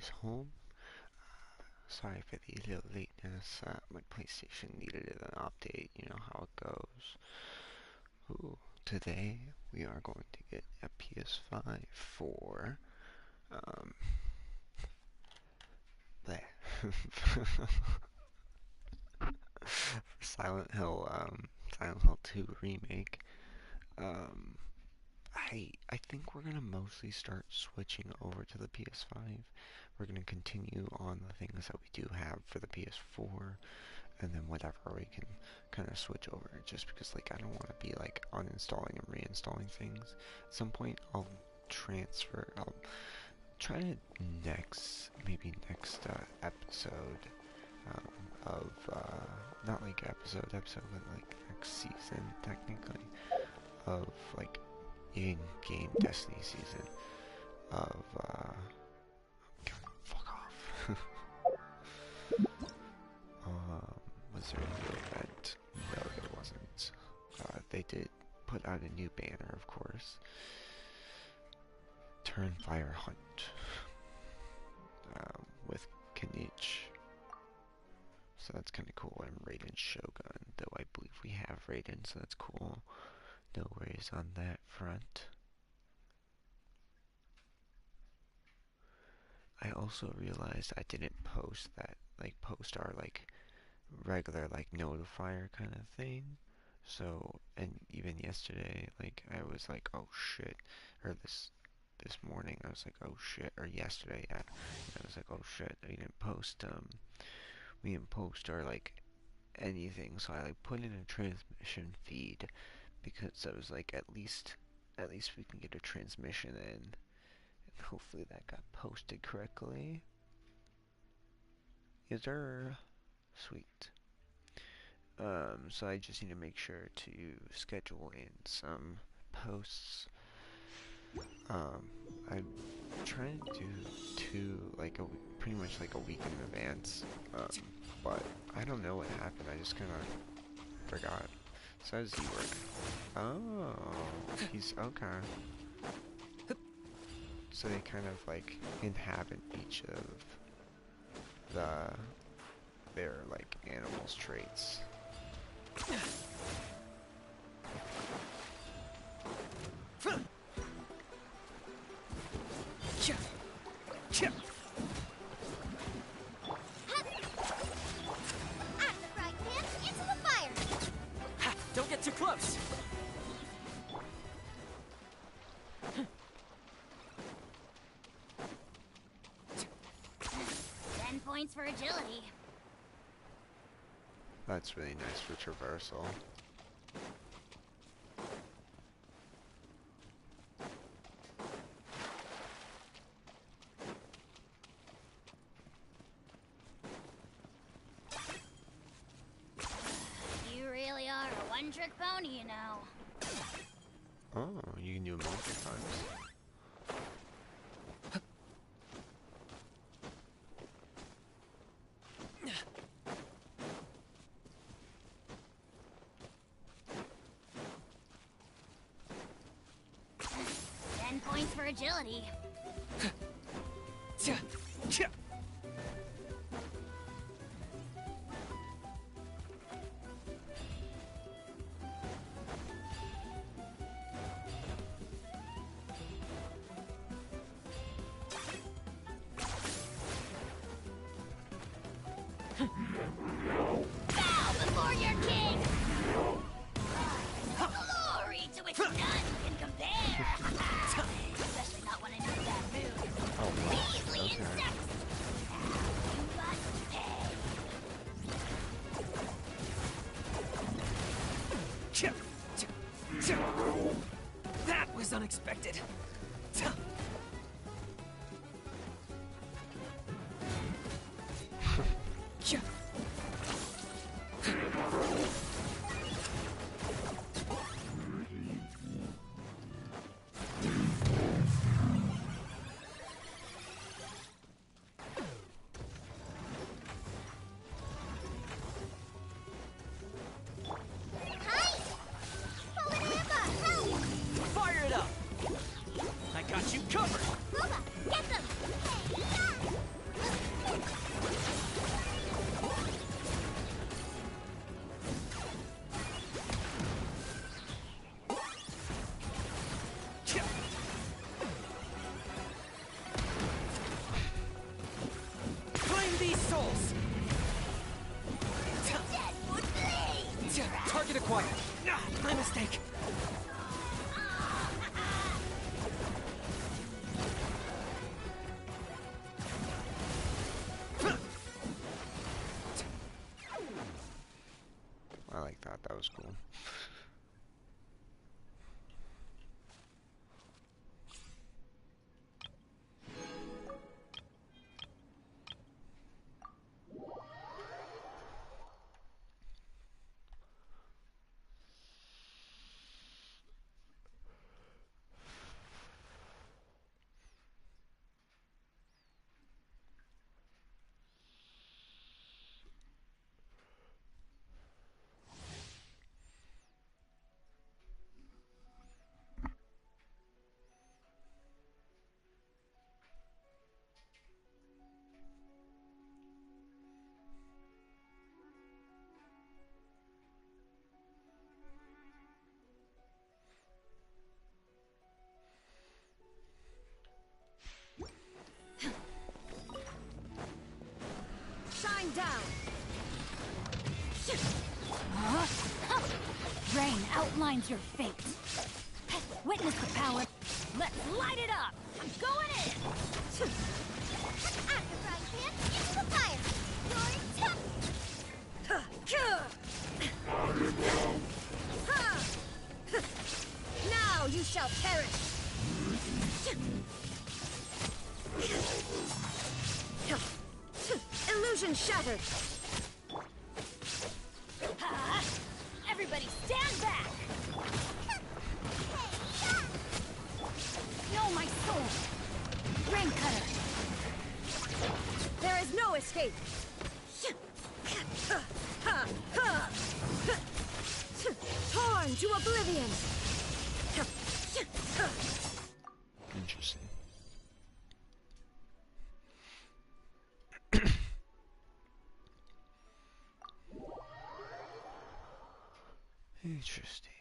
everybody's home. Sorry for the little lateness. My PlayStation needed an update. You know how it goes. Ooh, today we are going to get a PS5 for um bleh. for Silent Hill 2 remake. Um, I think we're gonna mostly start switching over to the PS5. We're gonna continue on the things that we do have for the PS4, and then whatever we can kind of switch over. Just because like I don't want to be like uninstalling and reinstalling things. At some point I'll transfer. I'll try to maybe next episode of not like episode, but like next season technically of like in-game Destiny season of fuck off. Was there a new event? No, there wasn't. They did put out a new banner, of course. Turnfire Hunt with Kanich. So that's kind of cool. And Raiden Shogun, though I believe we have Raiden, so that's cool. No worries on that front. I also realized I didn't post our like regular like notifier kind of thing. So, and even yesterday, like I was like, oh shit, or this morning I was like, oh shit, or yesterday, yeah, I was like, oh shit, we didn't post our like anything. So I like put in a transmission feed because I was like, at least we can get a transmission in. And hopefully that got posted correctly. Yes, sir. Sweet. So I just need to make sure to schedule in some posts. I'm trying to do two, like pretty much like a week in advance. But I don't know what happened. I just kind of forgot. So how does he work? Oh, he's okay. So they kind of like inhabit each of their like animals' traits. Don't get too close! 10 points for agility. That's really nice for traversal. You really are a one-trick pony, you know. Oh, you can do it multiple times. 10 points for agility. Bow before your king! Glory to which none can compare! Especially not when I know that move. Oh wow, Measly okay. insects! You must pay! That was unexpected. Fire it up! quiet. My mistake. I like that. That was cool. Shine down! Rain outlines your fate. Witness the power. Let's light it up! I'm going in! I'm the frying pan into the fire! Now you shall perish! Illusion shattered! Everybody stand back! Know my soul! Rain cutter! There is no escape! Torn to oblivion! Interesting. Interesting.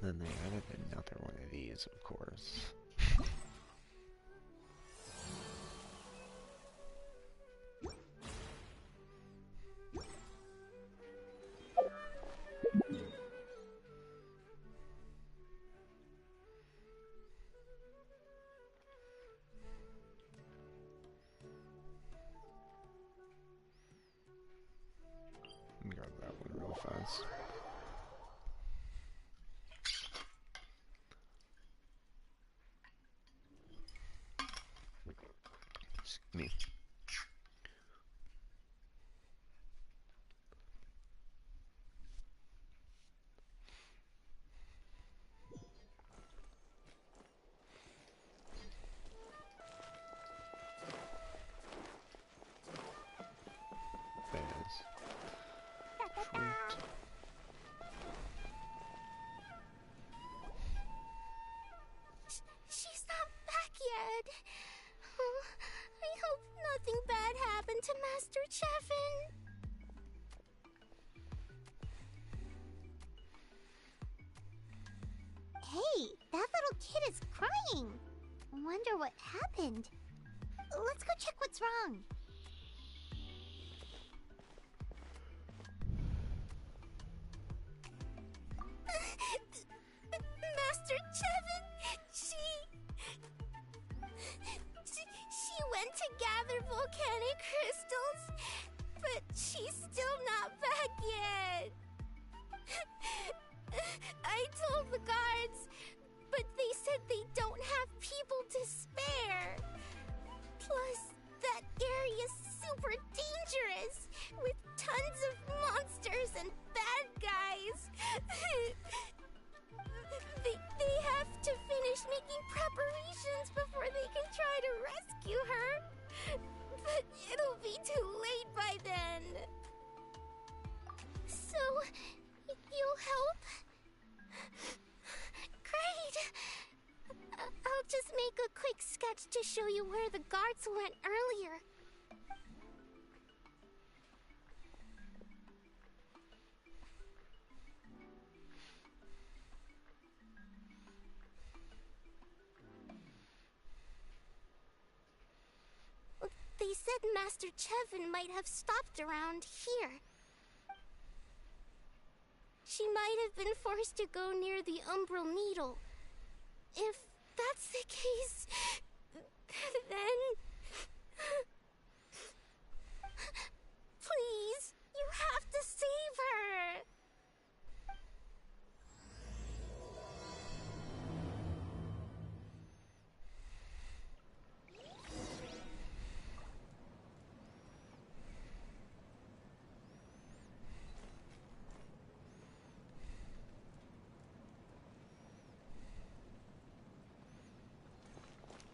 Then they added another one of these, of course. Let me grab that one real fast. Excuse me. Fans. Sweet. She's not back yet. Oh, I hope nothing bad happened to Master Cheffin. Hey, that little kid is crying. Wonder what happened. Let's go check what's wrong. Master Cheffin, she went to gather volcanic crystals, but she's still not back yet. I told the guards, but they said they don't have people to spare. Plus, that area's super dangerous, with tons of monsters and bad guys. They have to finish making preparations before they You'll help? Great! I'll just make a quick sketch to show you where the guards went earlier. They said Master Chevin might have stopped around here. She might have been forced to go near the Umbral Needle. If that's the case, then... Please, you have to save her!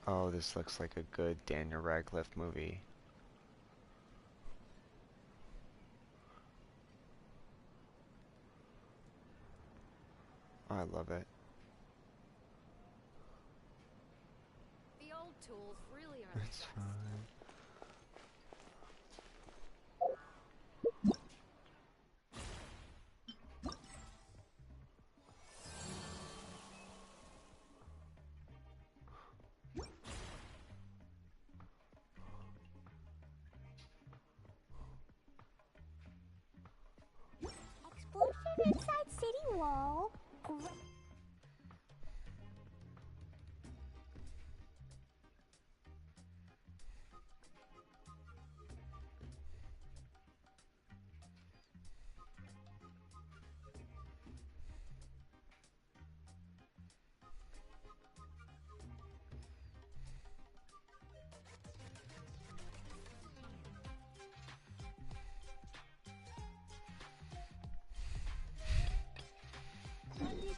Oh, this looks like a good Daniel Radcliffe movie. Oh, I love it. The old tools really are. It's fine. Explosion inside city wall.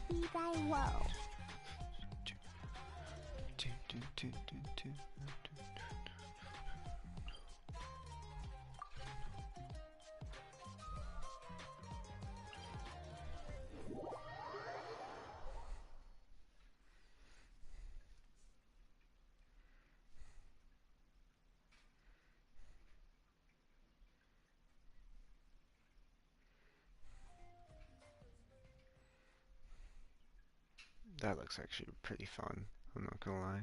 Be thy woe. That looks actually pretty fun. I'm not gonna lie.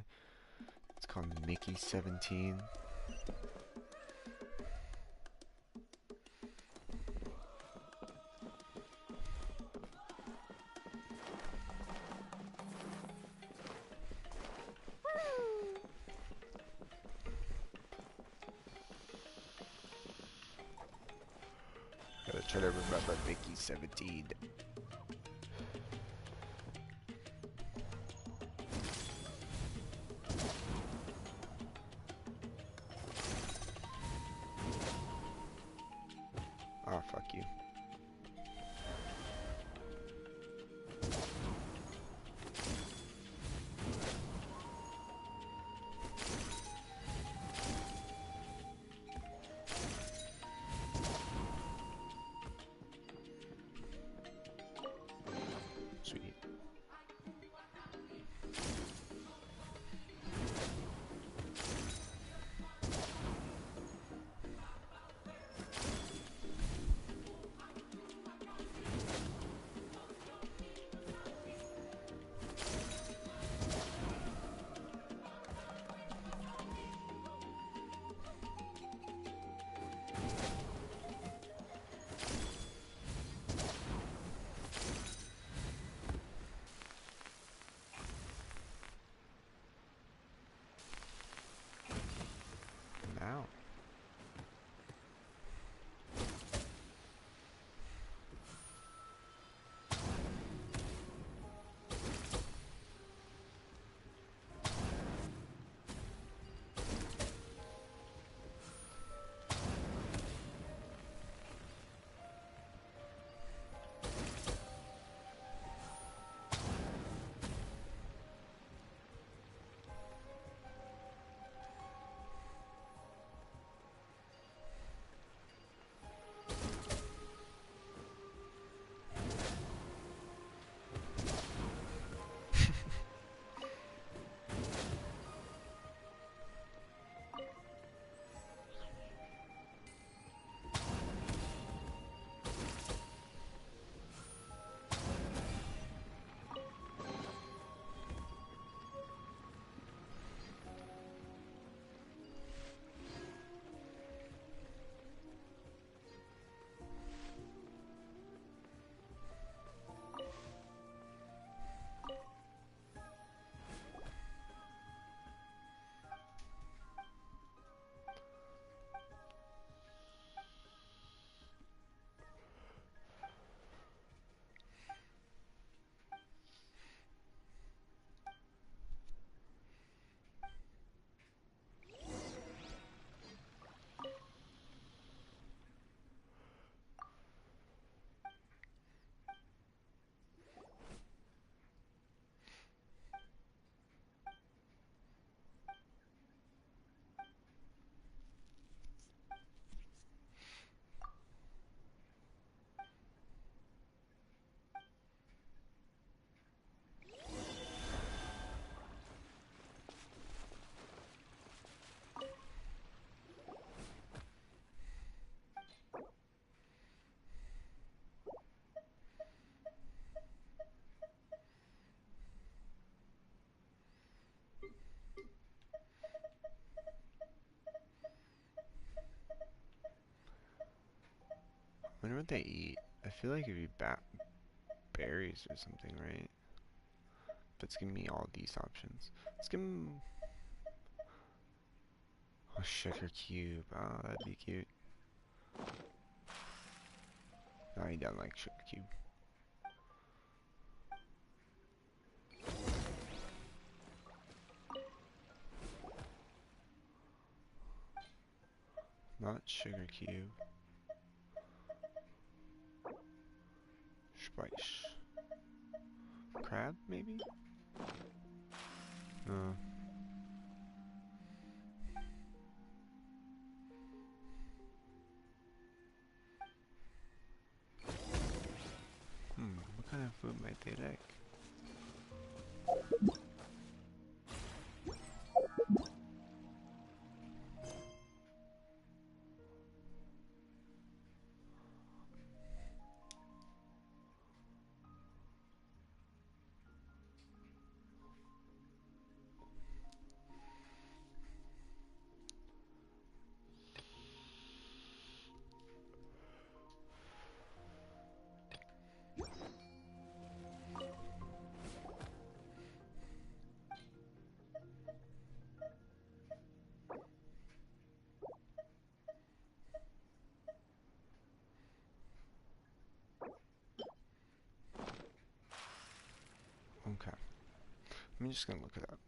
It's called Mickey 17. Gotta try to remember Mickey 17. Oh, fuck you. would they eat? I feel like it'd be berries or something, right? But it's giving me all these options. Let's give him a sugar cube. Oh, that'd be cute. No, he doesn't like sugar cube. Not sugar cube. Spice. Crab, maybe? No. What kind of food might they like? Okay. I'm just gonna look it up.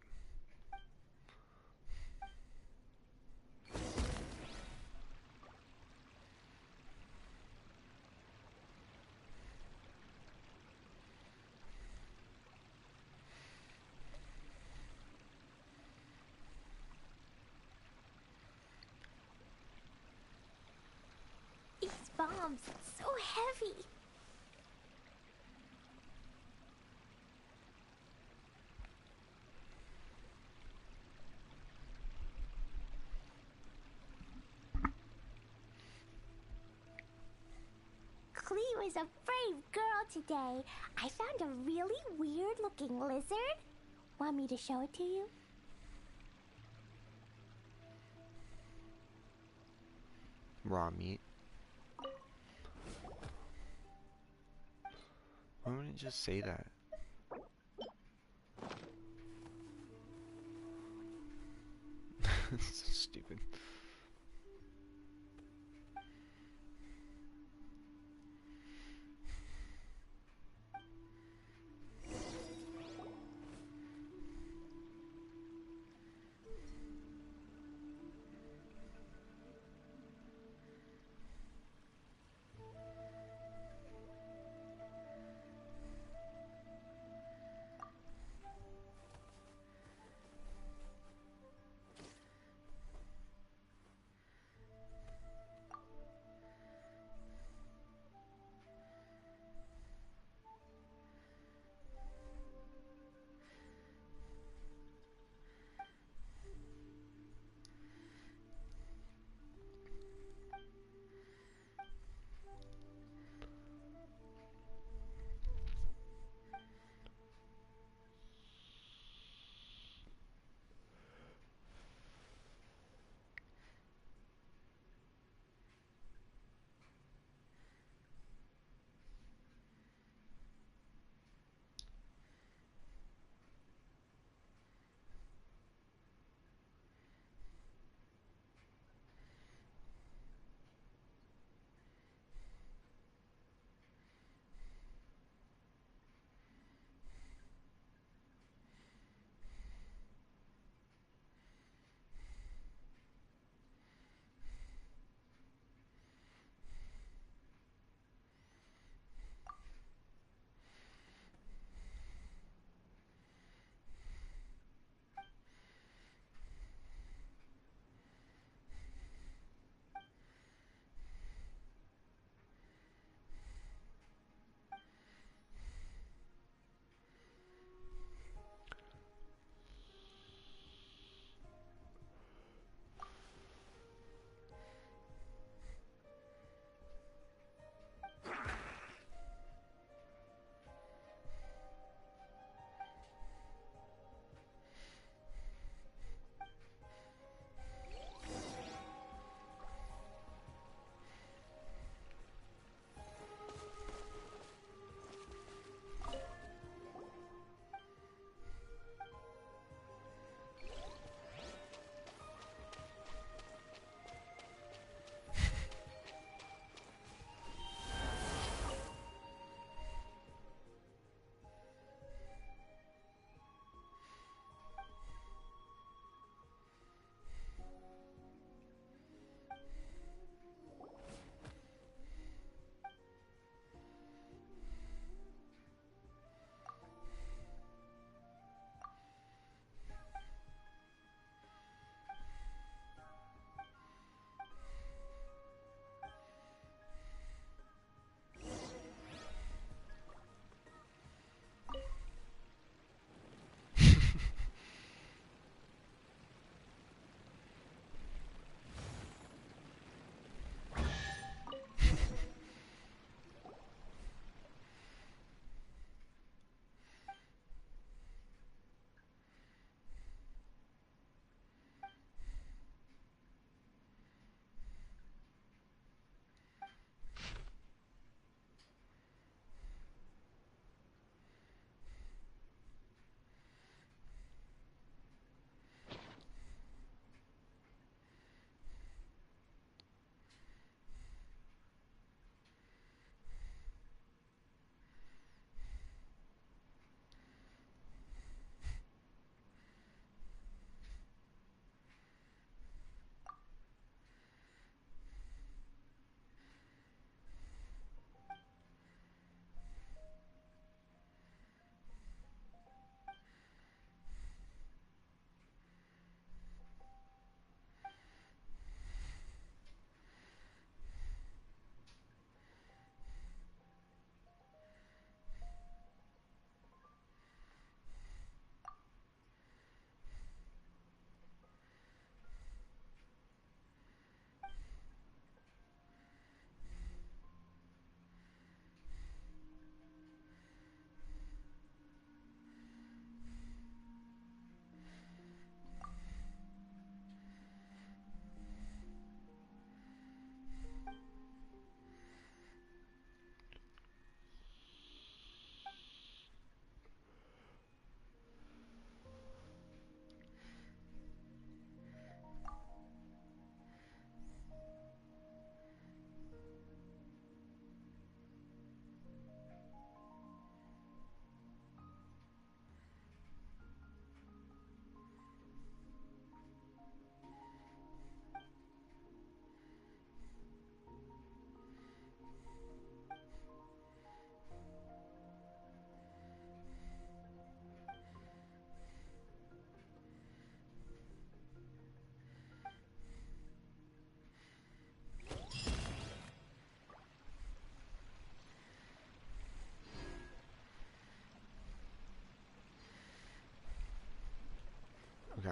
These bombs, it's so heavy. Cleo is a brave girl today. I found a really weird-looking lizard. Want me to show it to you? Raw meat. Why wouldn't it just say that? It's so stupid.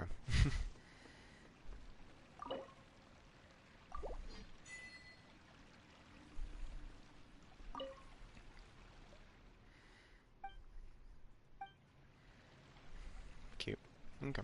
Okay. Cute. Okay.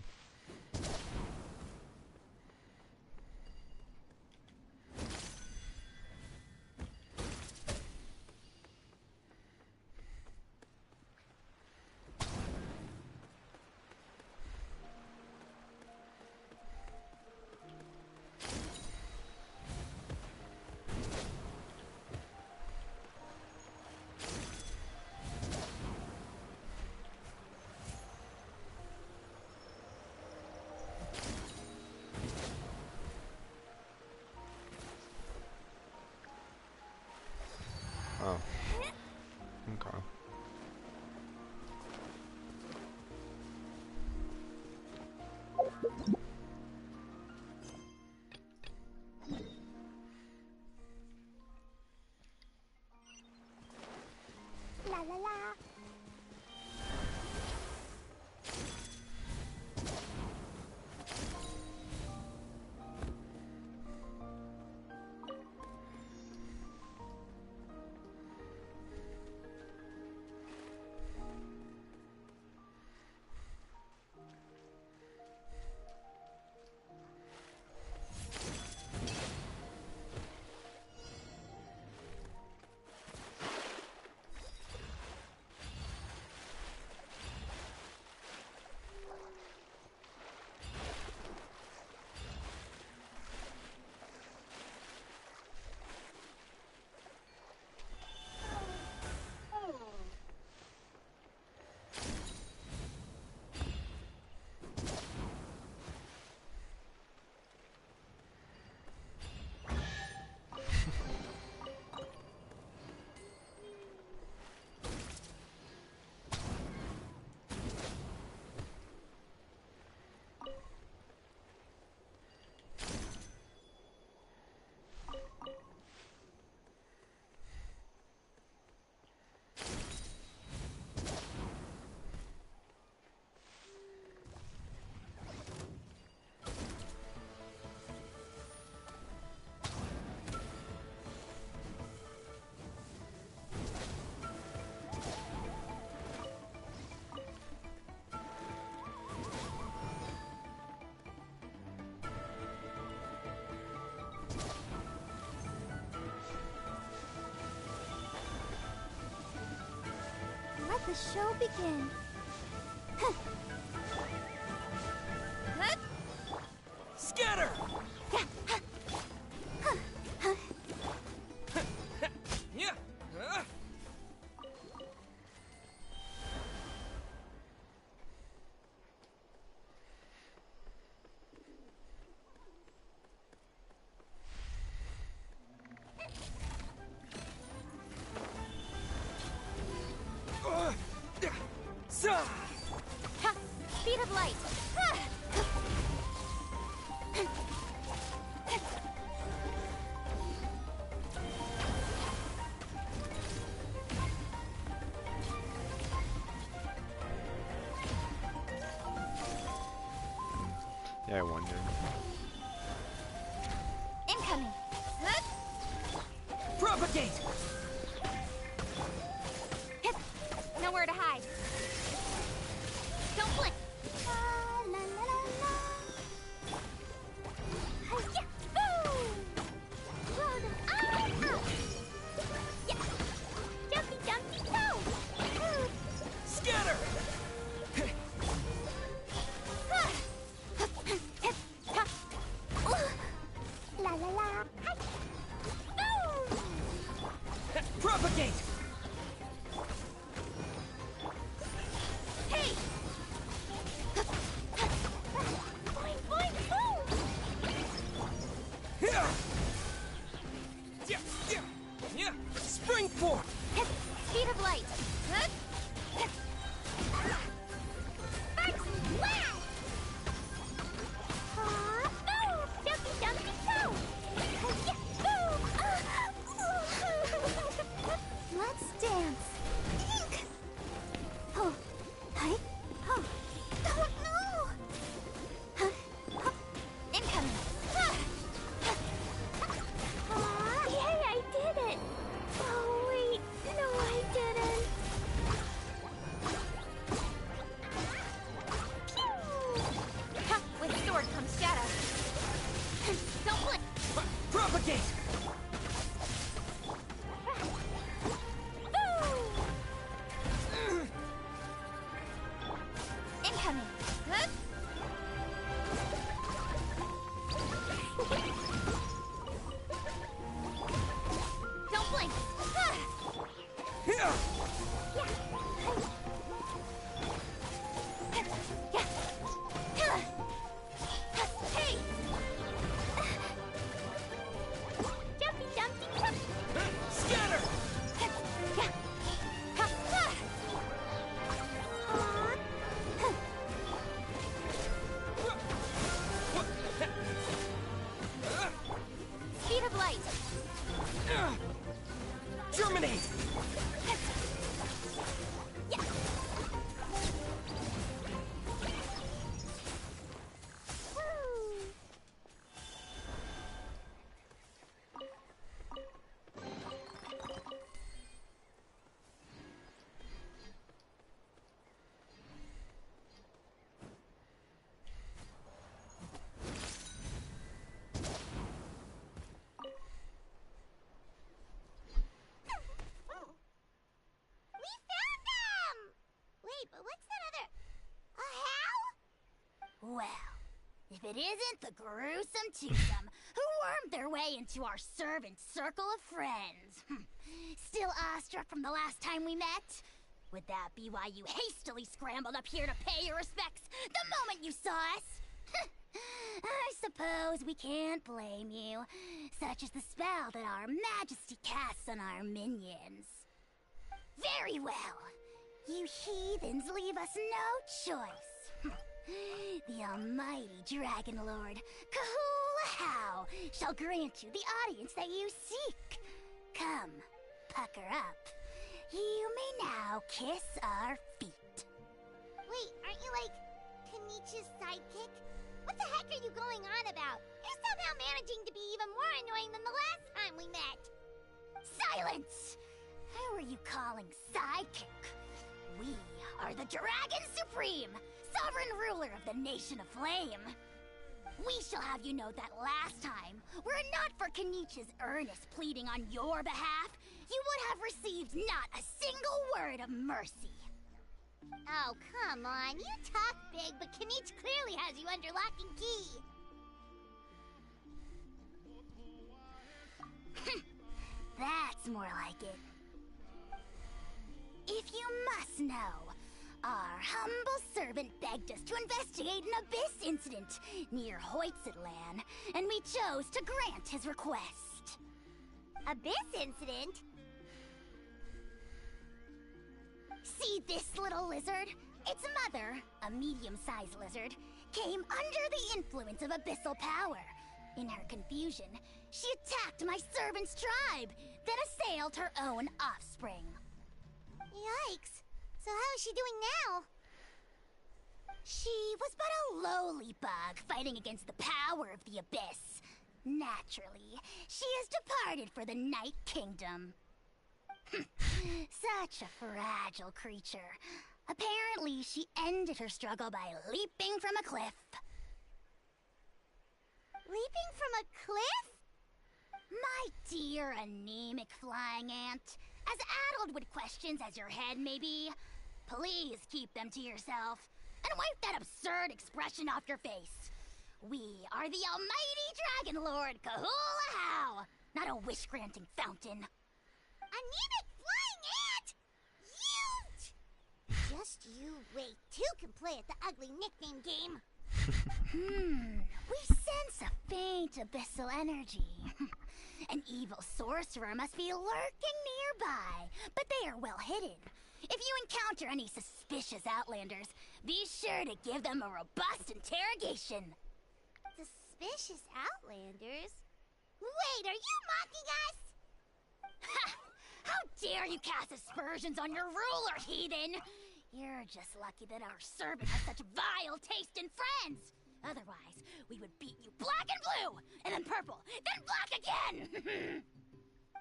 Oh. Okay. La la la. Let the show begin. Scatter! Yeah. Ha! Speed of light. Ha! Yeah, I wondered. Incoming. Propagate! Hip. Nowhere to hide. Don't blink. La la la la la. Hi-ya! Boo! Roll them up. Yeah. Jumpy, jumpy, go. Scatter! Hip. Ha. La la la. Hi. Boo! Well, if it isn't the gruesome twosome who wormed their way into our servant circle of friends. Still awestruck from the last time we met? Would that be why you hastily scrambled up here to pay your respects the moment you saw us? I suppose we can't blame you. Such is the spell that our majesty casts on our minions. Very well. You heathens leave us no choice. The almighty Dragon Lord, Kahula shall grant you the audience that you seek. Come, pucker up. You may now kiss our feet. Wait, aren't you like Kenichi's sidekick? What the heck are you going on about? You're somehow managing to be even more annoying than the last time we met. Silence! Who are you calling sidekick? We are the Dragon Supreme, sovereign ruler of the Nation of Flame. We shall have you know that last time, were it not for Kenichi's earnest pleading on your behalf, you would have received not a single word of mercy. Oh, come on. You talk big, but Kenichi clearly has you under lock and key. That's more like it. If you must know, our humble servant begged us to investigate an abyss incident near Hoytsidlan, and we chose to grant his request. Abyss incident? See this little lizard? Its mother, a medium-sized lizard, came under the influence of abyssal power. In her confusion, she attacked my servant's tribe, then assailed her own offspring. Yikes. So how is she doing now? She was but a lowly bug fighting against the power of the abyss. Naturally, she has departed for the Night Kingdom. Such a fragile creature. Apparently, she ended her struggle by leaping from a cliff. Leaping from a cliff? My dear anemic flying ant, as addled with questions as your head may be, please keep them to yourself and wipe that absurd expression off your face. We are the almighty Dragon Lord Kahula, not a wish-granting fountain. Anemic flying ant? You! Just you wait. Two can play at the ugly nickname game. We sense a faint abyssal energy. An evil sorcerer must be lurking nearby, but they are well hidden. If you encounter any suspicious outlanders, be sure to give them a robust interrogation. Suspicious outlanders? Wait, are you mocking us? Ha! How dare you cast aspersions on your ruler, heathen! You're just lucky that our servant has such vile taste in friends. Otherwise, we would beat you black and blue, and then purple, then black again!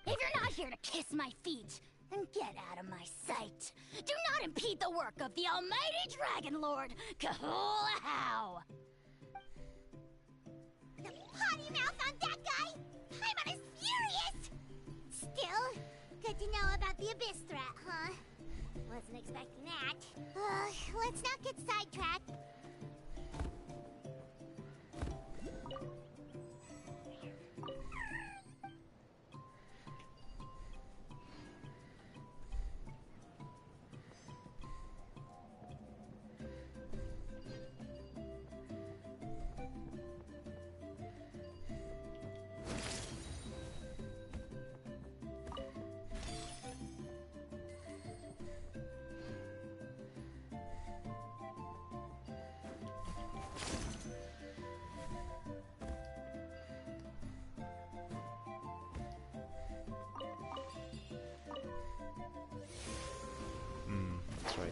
If you're not here to kiss my feet, then get out of my sight. Do not impede the work of the almighty Dragon Lord, Kahula. The potty mouth on that guy? I'm on his furious! Still, good to know about the abyss threat, huh? Wasn't expecting that. Let's not get sidetracked.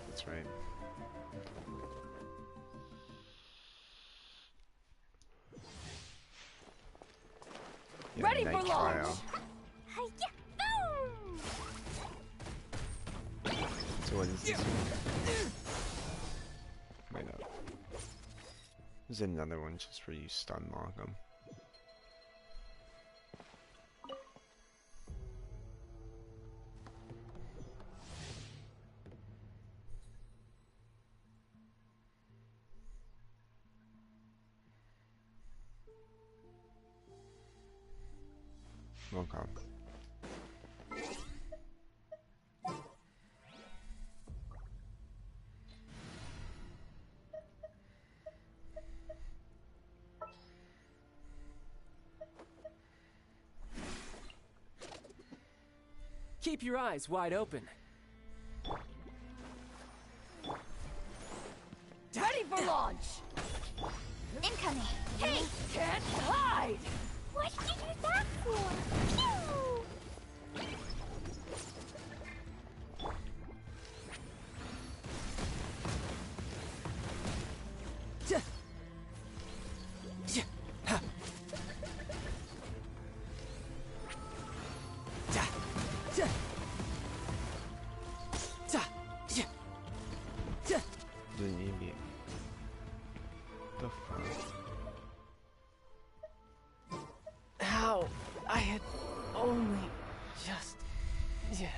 That's right. Yeah, Ready night for launch! trial. So what is this? Wait up. There's another one just where you stun lock them. Okay. Keep your eyes wide open. Ready for launch! Incoming. Hey! Can't hide! What did you do that for? Pew! Didn't you be the fuck? How? I had only just... Yeah.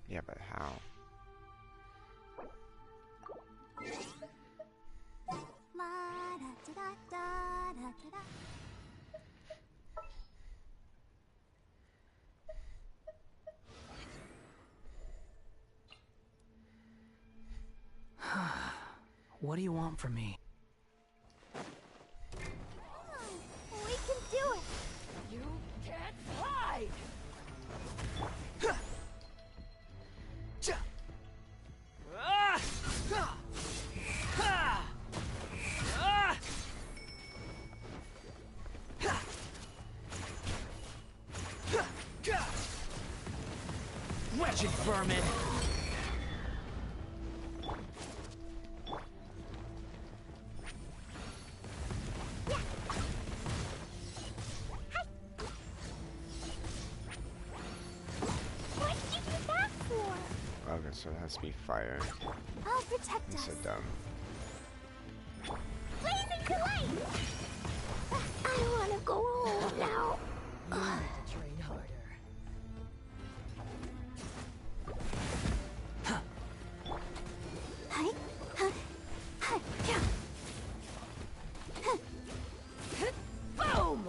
Yeah, but how? La da da da da da da. What do you want from me? We can do it. You can't hide! Wretched vermin! What did you do that for? Okay, so it has to be fire. I'll protect I'm us. so dumb. Blazing to light! I want to go home now. You need to train harder. Hi. Huh. Hi. Yeah. Boom!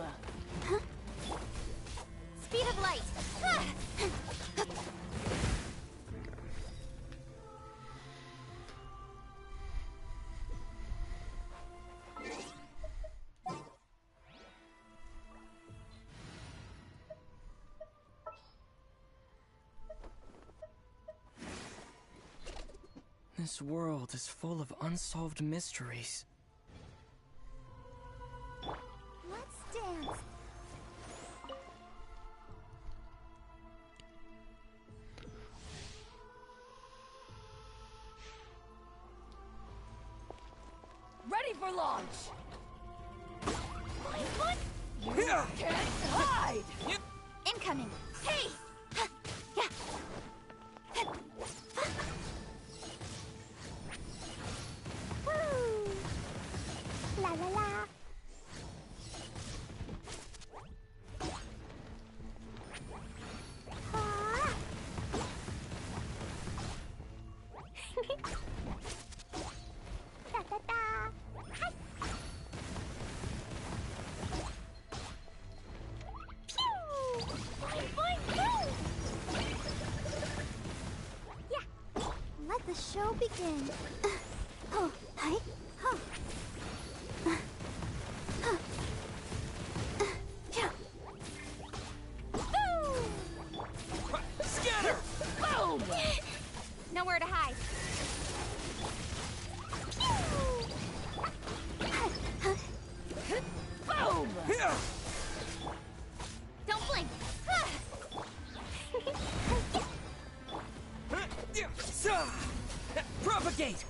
Speed of light. This world is full of unsolved mysteries. Let's dance. Ready for launch! What? You can't hide! Incoming. Hey! Yeah. Woo! La la la. Ah. Da da da. Hi. Pew! Boing, boing, pew! Yeah. Let the show begin. Oh, hi. Oh. Yeah. Boom! Scatter! Boom! Nowhere to hide. Pew! Boom! Don't blink. Propagate!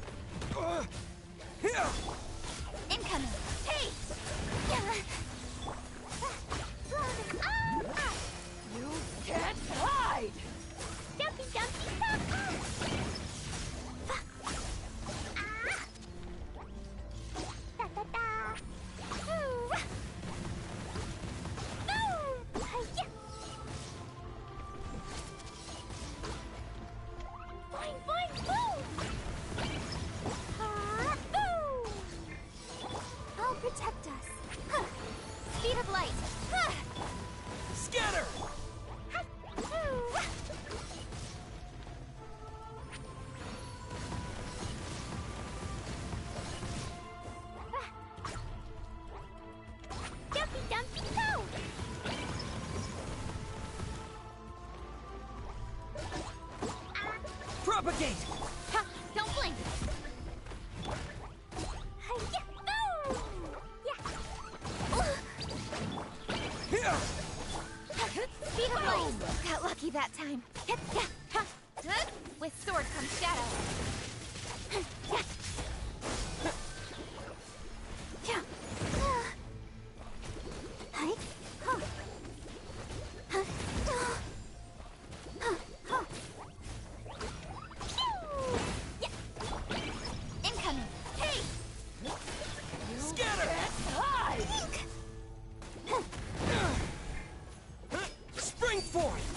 Incoming. Hey! You can't hide! Jumpy, jumpy, jump! Da da da! Propagate! Ha! Don't blink! Hi-ya! Boom! Yeah! Speed of light! Got lucky that time. With sword comes shadow. Hi. Huh. Incoming. Hey! Scatter! Spring forth!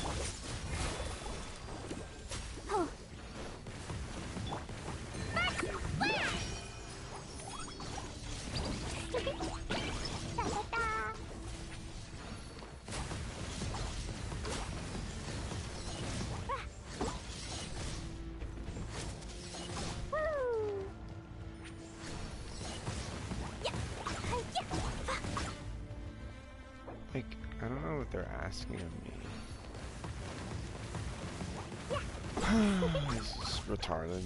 Like, I don't know what they're asking of me. This is retarded.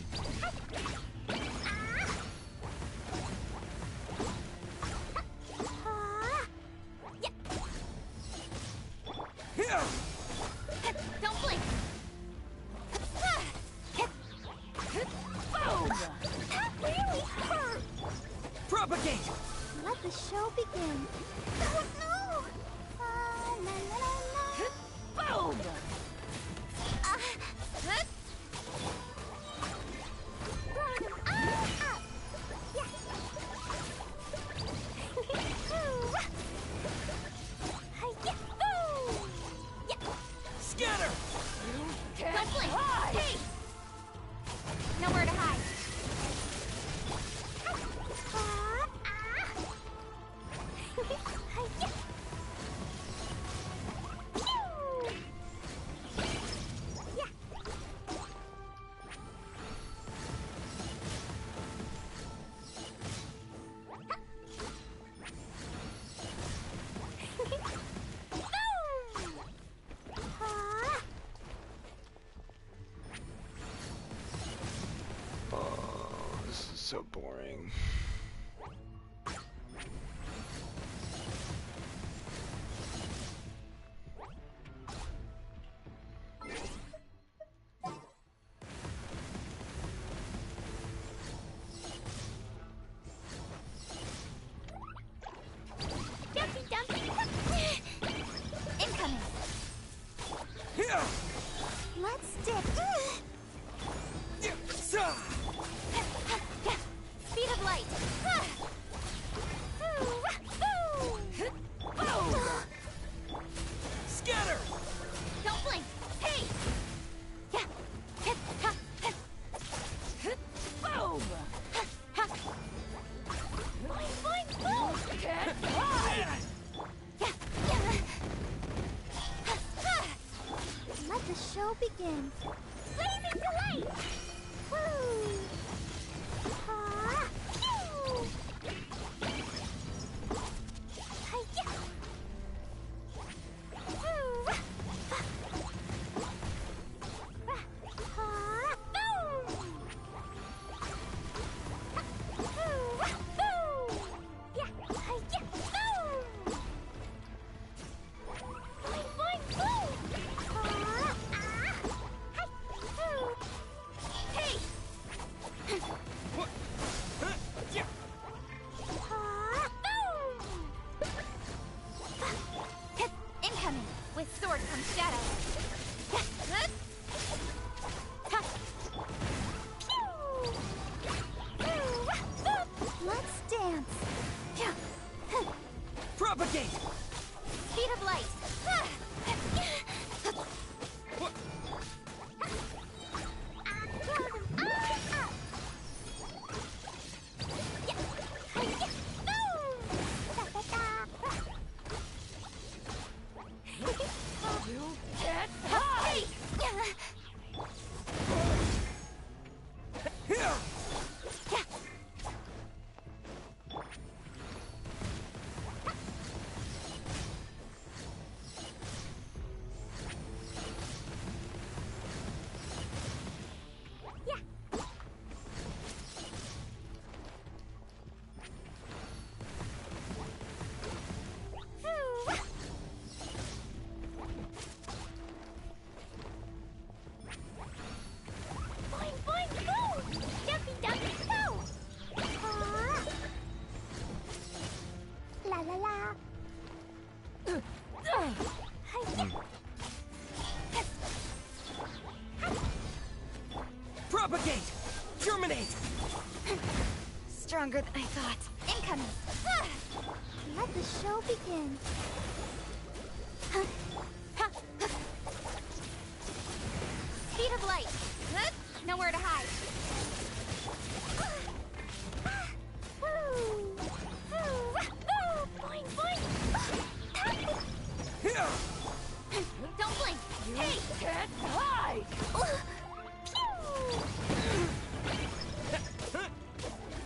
Don't blink! Boom! That really hurt! Propagate! Let the show begin. Oh no! La, la, la, la. Boom! Scatter! Don't blink! Hey! Nowhere to hide. Oh, this is so boring. Dumpy, dumpy. Incoming. Let's dip. Speed of light. Scatter! Don't blink. Hey! Boom! Boing, boing, boom! Let the show begin. Blazing delight! Woo! Phew! Hi-ya! Hey! Incoming! With sword comes shadow. Let's dance. Propagate! Speed of light. Hey! Terminate! Stronger than I thought. Incoming. Let the show begin. Speed of light. Nowhere to hide. Boing, boing. Don't blink. Hey! Can't hide!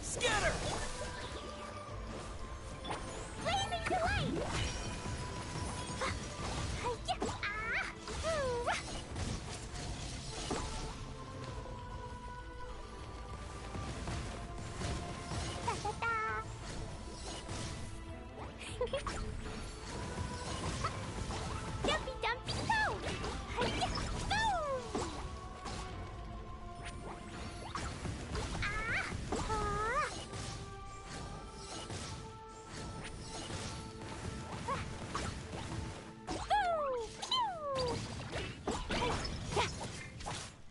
Scatter! Blazing delight! Dumpy dumpy go! Hi-ya! Boom!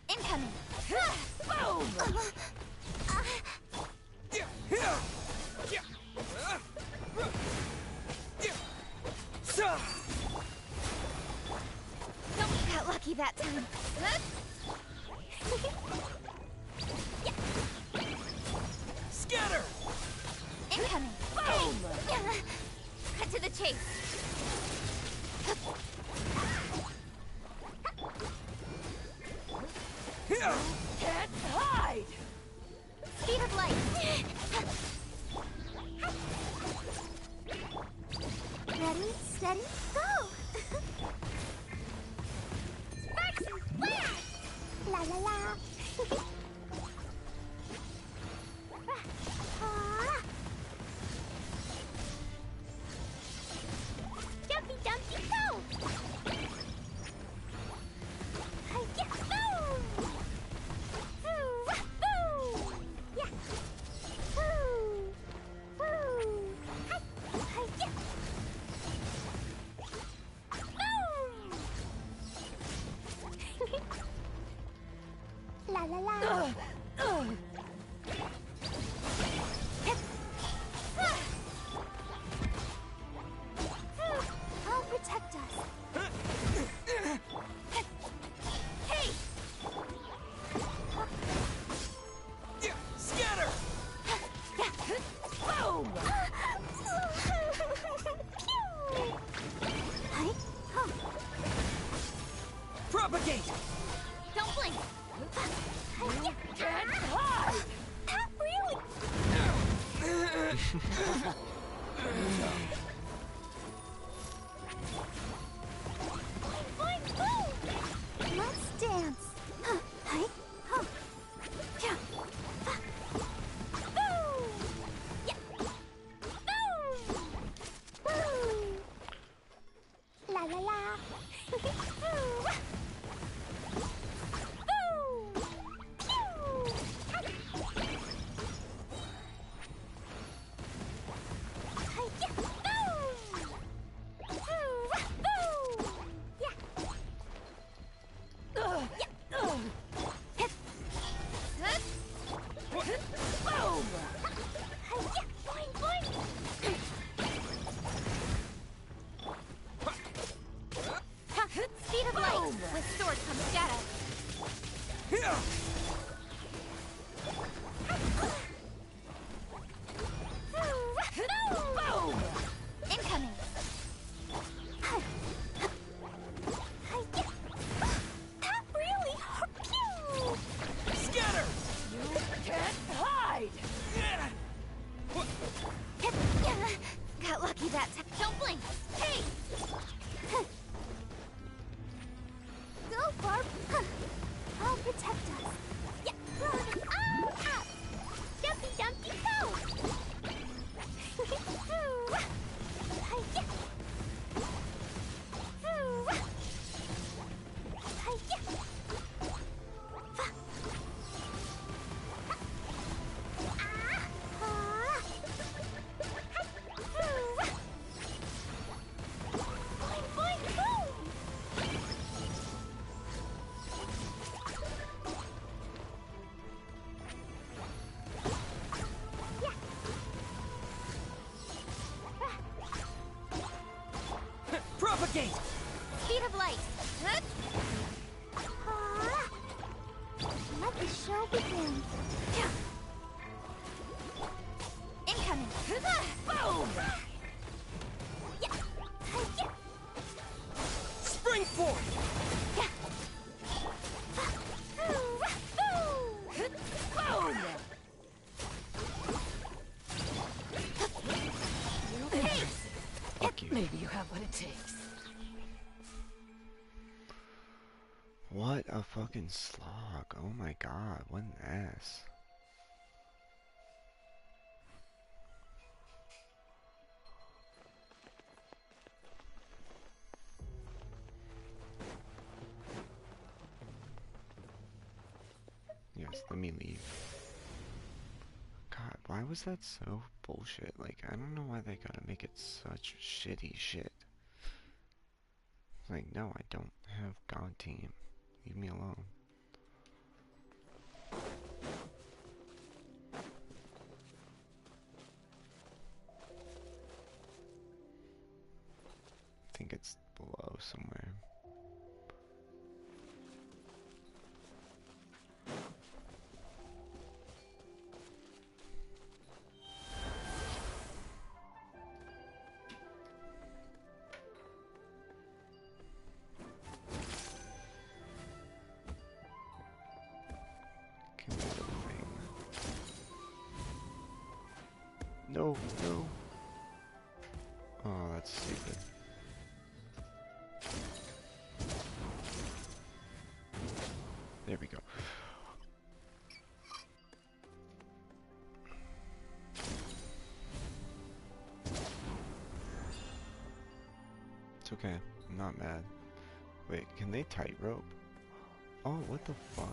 Incoming! Boom! Don't got lucky that time. Scatter! Incoming! Boom! Cut to the chase. Can't hide! Speed of light. Ready, steady, go! Sparks and flares! La la la! Jumpy dumpy go! Hi-ya! Boom! Boom! Yeah! Boom! Boom! Hi-ya! Boom! La la la! I'll protect us. Hey! Scatter! Boom! Hi. Oh, Propagate! don't blink. Can't hide! Really? Boing, boing. Let's dance. Hi. Huh. Yeah. Boom. Yeah. Boom. Boom. La la la. Boom. Pew. Hi-ya. Boom. Boom. Yeah. Boom! Hi-ya! Boing, boing! Speed of light! With sword comes shadow. Boom! Incoming! Hi-ya! That really hurt. Pew! Scatter! You can't hide! Got lucky that time. Don't blink. Hey! Go, Barb. I'll protect us. Yeah. Oh, up. Dumpy, dumpy, go. Hi-ya. Hi-ya. Boing, boing, boom! it takes. What a fucking slog. Oh my god, what an ass. Yes, let me leave. God, why was that so bullshit? Like, I don't know why they gotta make it such shitty shit. Like, no, I don't have God Team. Leave me alone. I think it's below somewhere. Give me the thing. No, no. Oh, that's stupid. There we go. It's okay. I'm not mad. Wait, can they tightrope? Oh, what the fuck?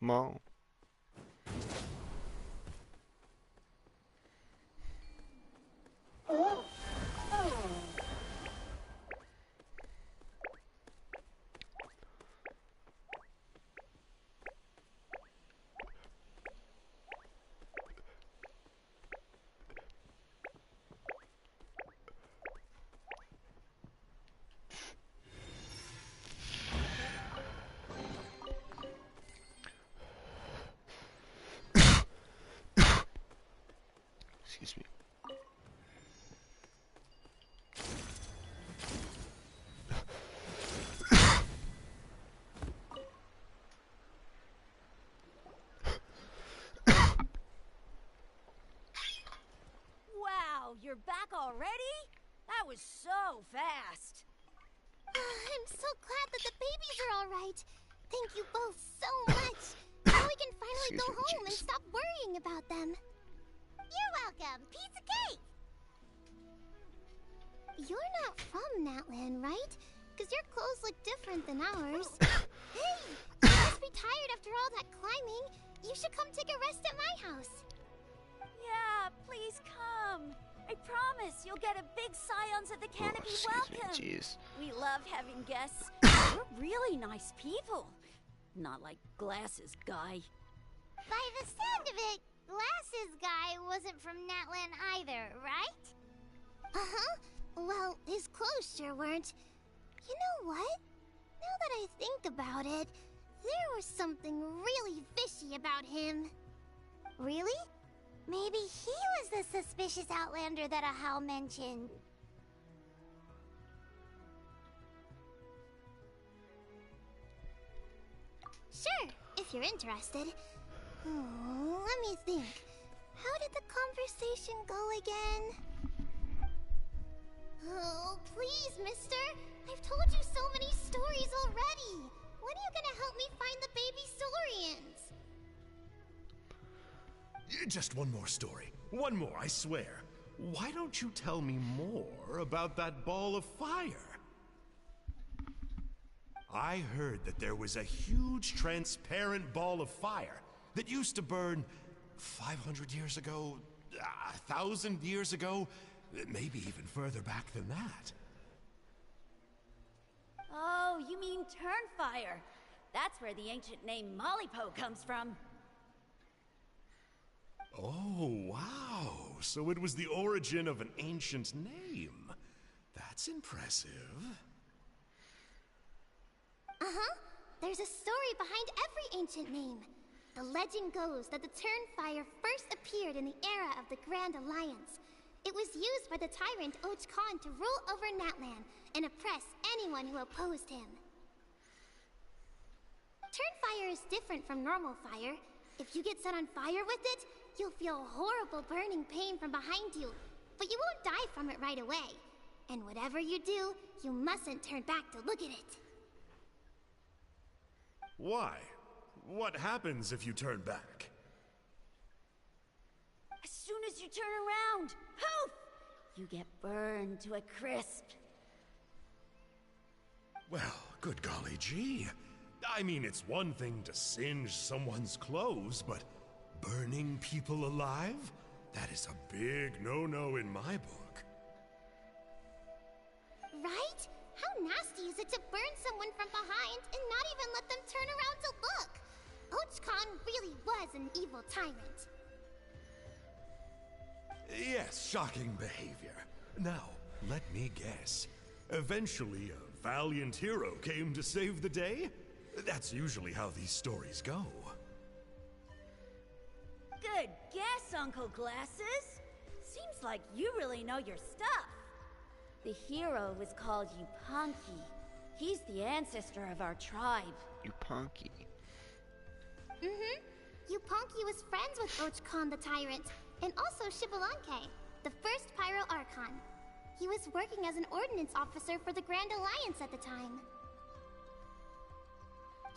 Mo. Excuse me. Wow, you're back already? That was so fast. I'm so glad that the babies are all right. Thank you both so much. Now we can finally Excuse go me, home and jeez. stop worrying about them. You're welcome. Piece of cake. You're not from Natland, right? Because your clothes look different than ours. Hey, you must be tired after all that climbing. You should come take a rest at my house. Yeah, please come. I promise you'll get a big Scions of the Oh, Canopy excuse me, welcome. jeez. We love having guests. You're really nice people. Not like Glasses guy. By the sound of it, Glasses guy wasn't from Natland either, right? Uh-huh. Well, his clothes sure weren't. You know what? Now that I think about it, there was something really fishy about him. Really? Maybe he was the suspicious outlander that Ahau mentioned. Sure, if you're interested. Oh, let me think. How did the conversation go again? Oh, please, mister. I've told you so many stories already. When are you gonna help me find the baby Saurians? Just one more story. One more, I swear. Why don't you tell me more about that ball of fire? I heard that there was a huge transparent ball of fire that used to burn 500 years ago, 1,000 years ago, maybe even further back than that. Oh, you mean Turnfire. That's where the ancient name Mollypo comes from. Oh, wow. So it was the origin of an ancient name. That's impressive. Uh-huh. There's a story behind every ancient name. The legend goes that the Turnfire first appeared in the era of the Grand Alliance. It was used by the tyrant Och Khan to rule over Natlan and oppress anyone who opposed him. Turnfire is different from normal fire. If you get set on fire with it, you'll feel horrible burning pain from behind you, but you won't die from it right away. And whatever you do, you mustn't turn back to look at it. Why? What happens if you turn back? As soon as you turn around, poof! You get burned to a crisp. Well, good golly gee. I mean, it's one thing to singe someone's clothes, but burning people alive? That is a big no-no in my book. Right? How nasty is it to burn someone from behind and not even let them turn around to look? Och Khan really was an evil tyrant. Yes, shocking behavior. Now, let me guess. Eventually, a valiant hero came to save the day? That's usually how these stories go. Good guess, Uncle Glasses. Seems like you really know your stuff. The hero was called Yupanqui. He's the ancestor of our tribe. Yupanqui. Mm-hmm. Yupanqui was friends with Och Khan the Tyrant, and also Shibalanke, the first Pyro Archon. He was working as an ordnance officer for the Grand Alliance at the time.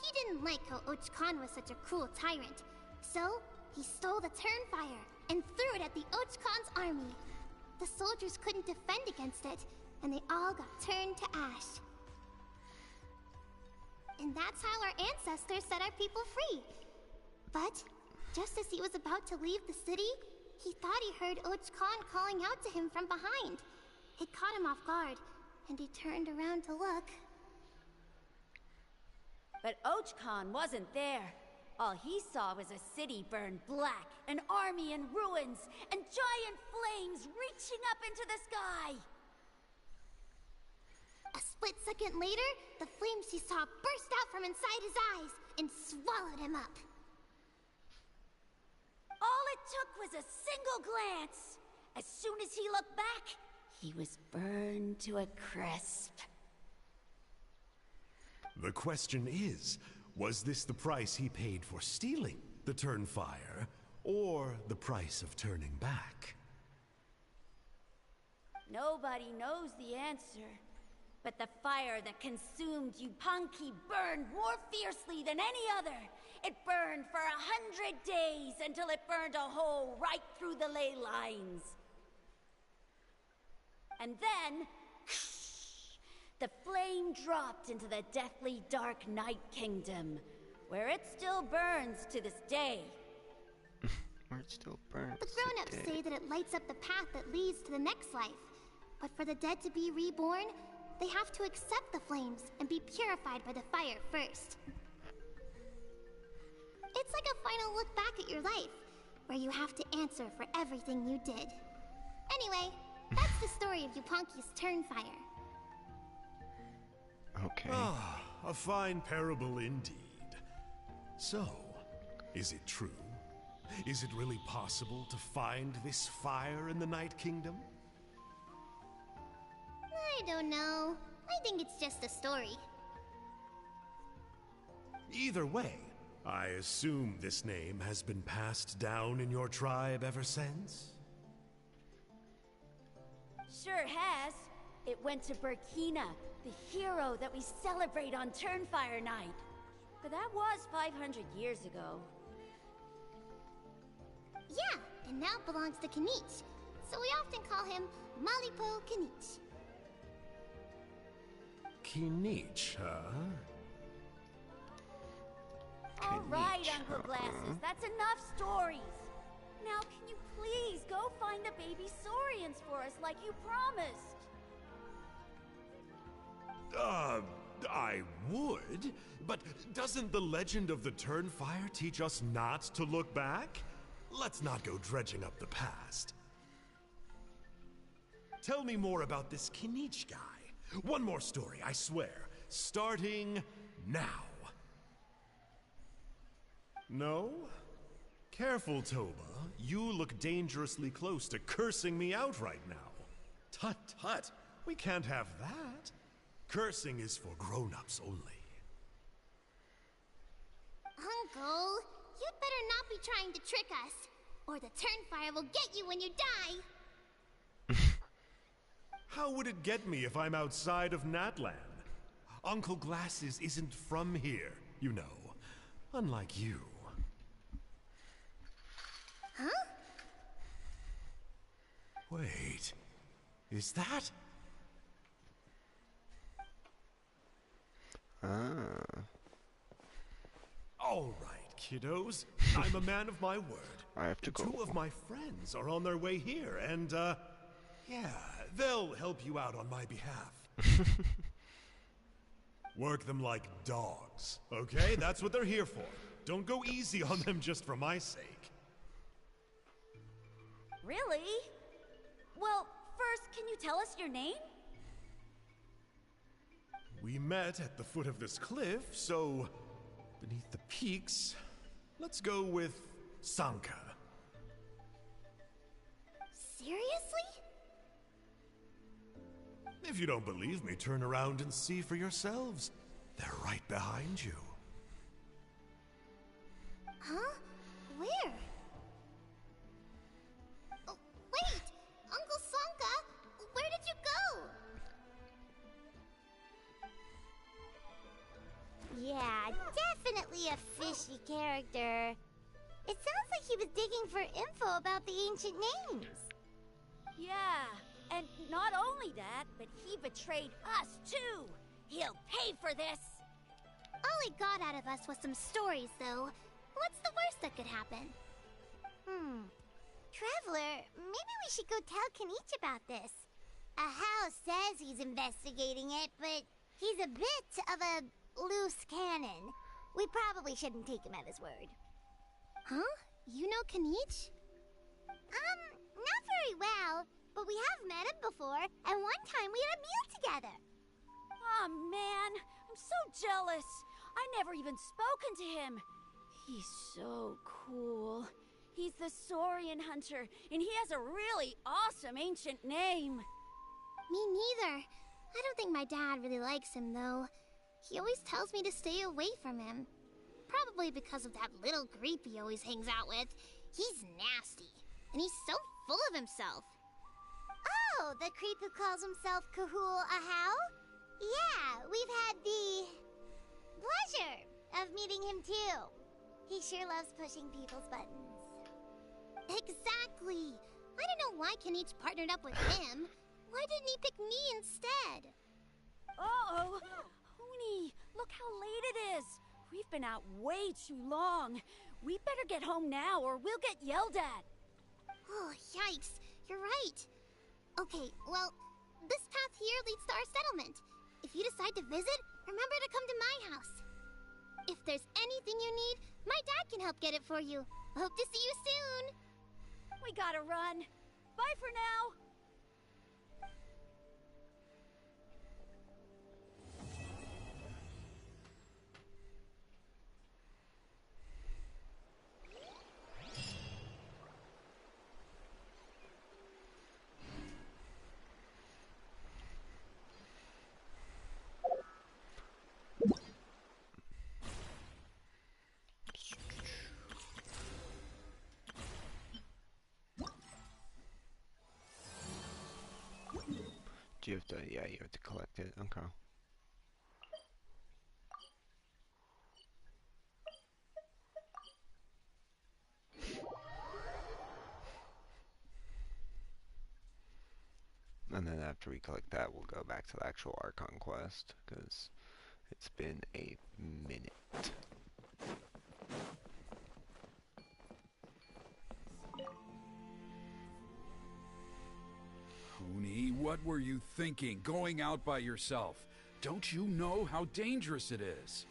He didn't like how Och Khan was such a cruel tyrant, so he stole the Turnfire and threw it at the Och Khan's army. The soldiers couldn't defend against it, and they all got turned to ash. And that's how our ancestors set our people free. But just as he was about to leave the city, he thought he heard Och Khan calling out to him from behind. It caught him off guard, and he turned around to look. But Och Khan wasn't there. All he saw was a city burned black, an army in ruins, and giant flames reaching up into the sky. A split second later, the flames he saw burst out from inside his eyes and swallowed him up. All it took was a single glance. As soon as he looked back, he was burned to a crisp. The question is, was this the price he paid for stealing the Turnfire, or the price of turning back? Nobody knows the answer. But the fire that consumed Yupanqui burned more fiercely than any other. It burned for 100 days until it burned a hole right through the ley lines. And then, the flame dropped into the deathly dark Night Kingdom, where it still burns to this day. Where it still burns. The grown-ups say that it lights up the path that leads to the next life. But for the dead to be reborn, they have to accept the flames and be purified by the fire first. It's like a final look back at your life, where you have to answer for everything you did. Anyway, that's the story of Yupanqui's Turnfire. Okay. Ah, a fine parable indeed. So, is it true? Is it really possible to find this fire in the Night Kingdom? I don't know. I think it's just a story. Either way, I assume this name has been passed down in your tribe ever since? Sure has. It went to Burkina, the hero that we celebrate on Turnfire Night. But that was 500 years ago. Yeah, and now belongs to Kanich. So we often call him Malipo Kanich. Kinich, huh? All right, Kanich, Uncle Glasses, that's enough stories. Now, can you please go find the baby saurians for us like you promised? I would, but doesn't the legend of the Turnfire teach us not to look back? Let's not go dredging up the past. Tell me more about this Kinich guy. One more story, I swear. Starting now. No? Careful, Toba. You look dangerously close to cursing me out right now. Tut tut. We can't have that. Cursing is for grown-ups only. Uncle, you'd better not be trying to trick us, or the Turnfire will get you when you die. How would it get me if I'm outside of Natlan? Uncle Glasses isn't from here, you know. Unlike you. Huh? Wait. Is that? All right, kiddos. I'm a man of my word. I have to go. Two of my friends are on their way here, and, yeah, they'll help you out on my behalf. Work them like dogs, okay? That's what they're here for. Don't go easy on them just for my sake. Really? Well, first, can you tell us your name? We met at the foot of this cliff, so beneath the peaks, let's go with Sanka. Seriously? If you don't believe me, turn around and see for yourselves. They're right behind you. Huh? Where? Oh, wait! Uncle Sanka, where did you go? Yeah, definitely a fishy character. It sounds like he was digging for info about the ancient names. Yeah, and not only that, but he betrayed us too. He'll pay for this. All he got out of us was some stories, though. What's the worst that could happen? Traveler, maybe we should go tell Kinich about this. Ahau says he's investigating it, but he's a bit of a loose cannon. We probably shouldn't take him at his word. Huh? You know Kinich? Not very well, but we have met him before, and one time we had a meal together. Aw, man, I'm so jealous. I never even spoken to him. He's so cool. He's the Saurian hunter, and he has a really awesome ancient name. Me neither. I don't think my dad really likes him, though. He always tells me to stay away from him. Probably because of that little creep he always hangs out with. He's nasty, and he's so full of himself. Oh, the creep who calls himself Kahul Ahau? Yeah, we've had the pleasure of meeting him too. He sure loves pushing people's buttons. Exactly. I don't know why Kinich partnered up with him. Why didn't he pick me instead? Uh-oh. Huni, look how late it is. We've been out way too long. We better get home now or we'll get yelled at. Oh, yikes. You're right. Okay, well, this path here leads to our settlement. If you decide to visit, remember to come to my house. If there's anything you need, my dad can help get it for you. Hope to see you soon. We gotta run. Bye for now. Do you have to, yeah, you have to collect it. Okay. And then after we collect that, we'll go back to the actual Archon quest, because it's been a minute. Huni, what were you thinking, going out by yourself? Don't you know how dangerous it is?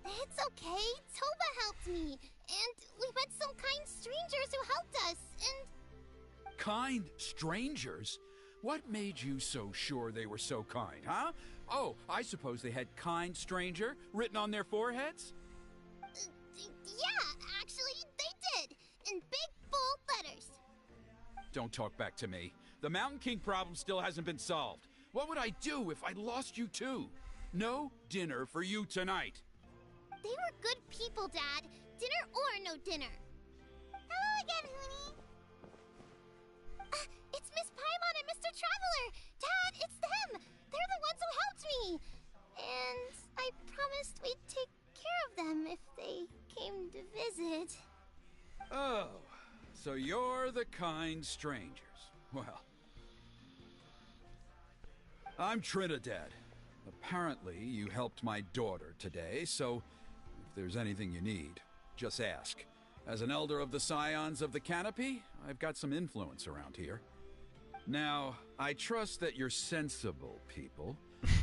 It's okay. Toba helped me. And we met some kind strangers who helped us. And Kind strangers? What made you so sure they were so kind, huh? Oh, I suppose they had kind stranger written on their foreheads? yeah, actually, they did. In big, bold letters. Don't talk back to me. The Mountain King problem still hasn't been solved. What would I do if I lost you too? No dinner for you tonight. They were good people, Dad. Dinner or no dinner. Hello again, Hoonie. It's Miss Paimon and Mr. Traveler. Dad, it's them. They're the ones who helped me. And I promised we'd take care of them if they came to visit. Oh, so you're the kind strangers. Well, I'm Trinidad. Apparently, you helped my daughter today, so if there's anything you need, just ask. As an elder of the Scions of the Canopy, I've got some influence around here. Now, I trust that you're sensible people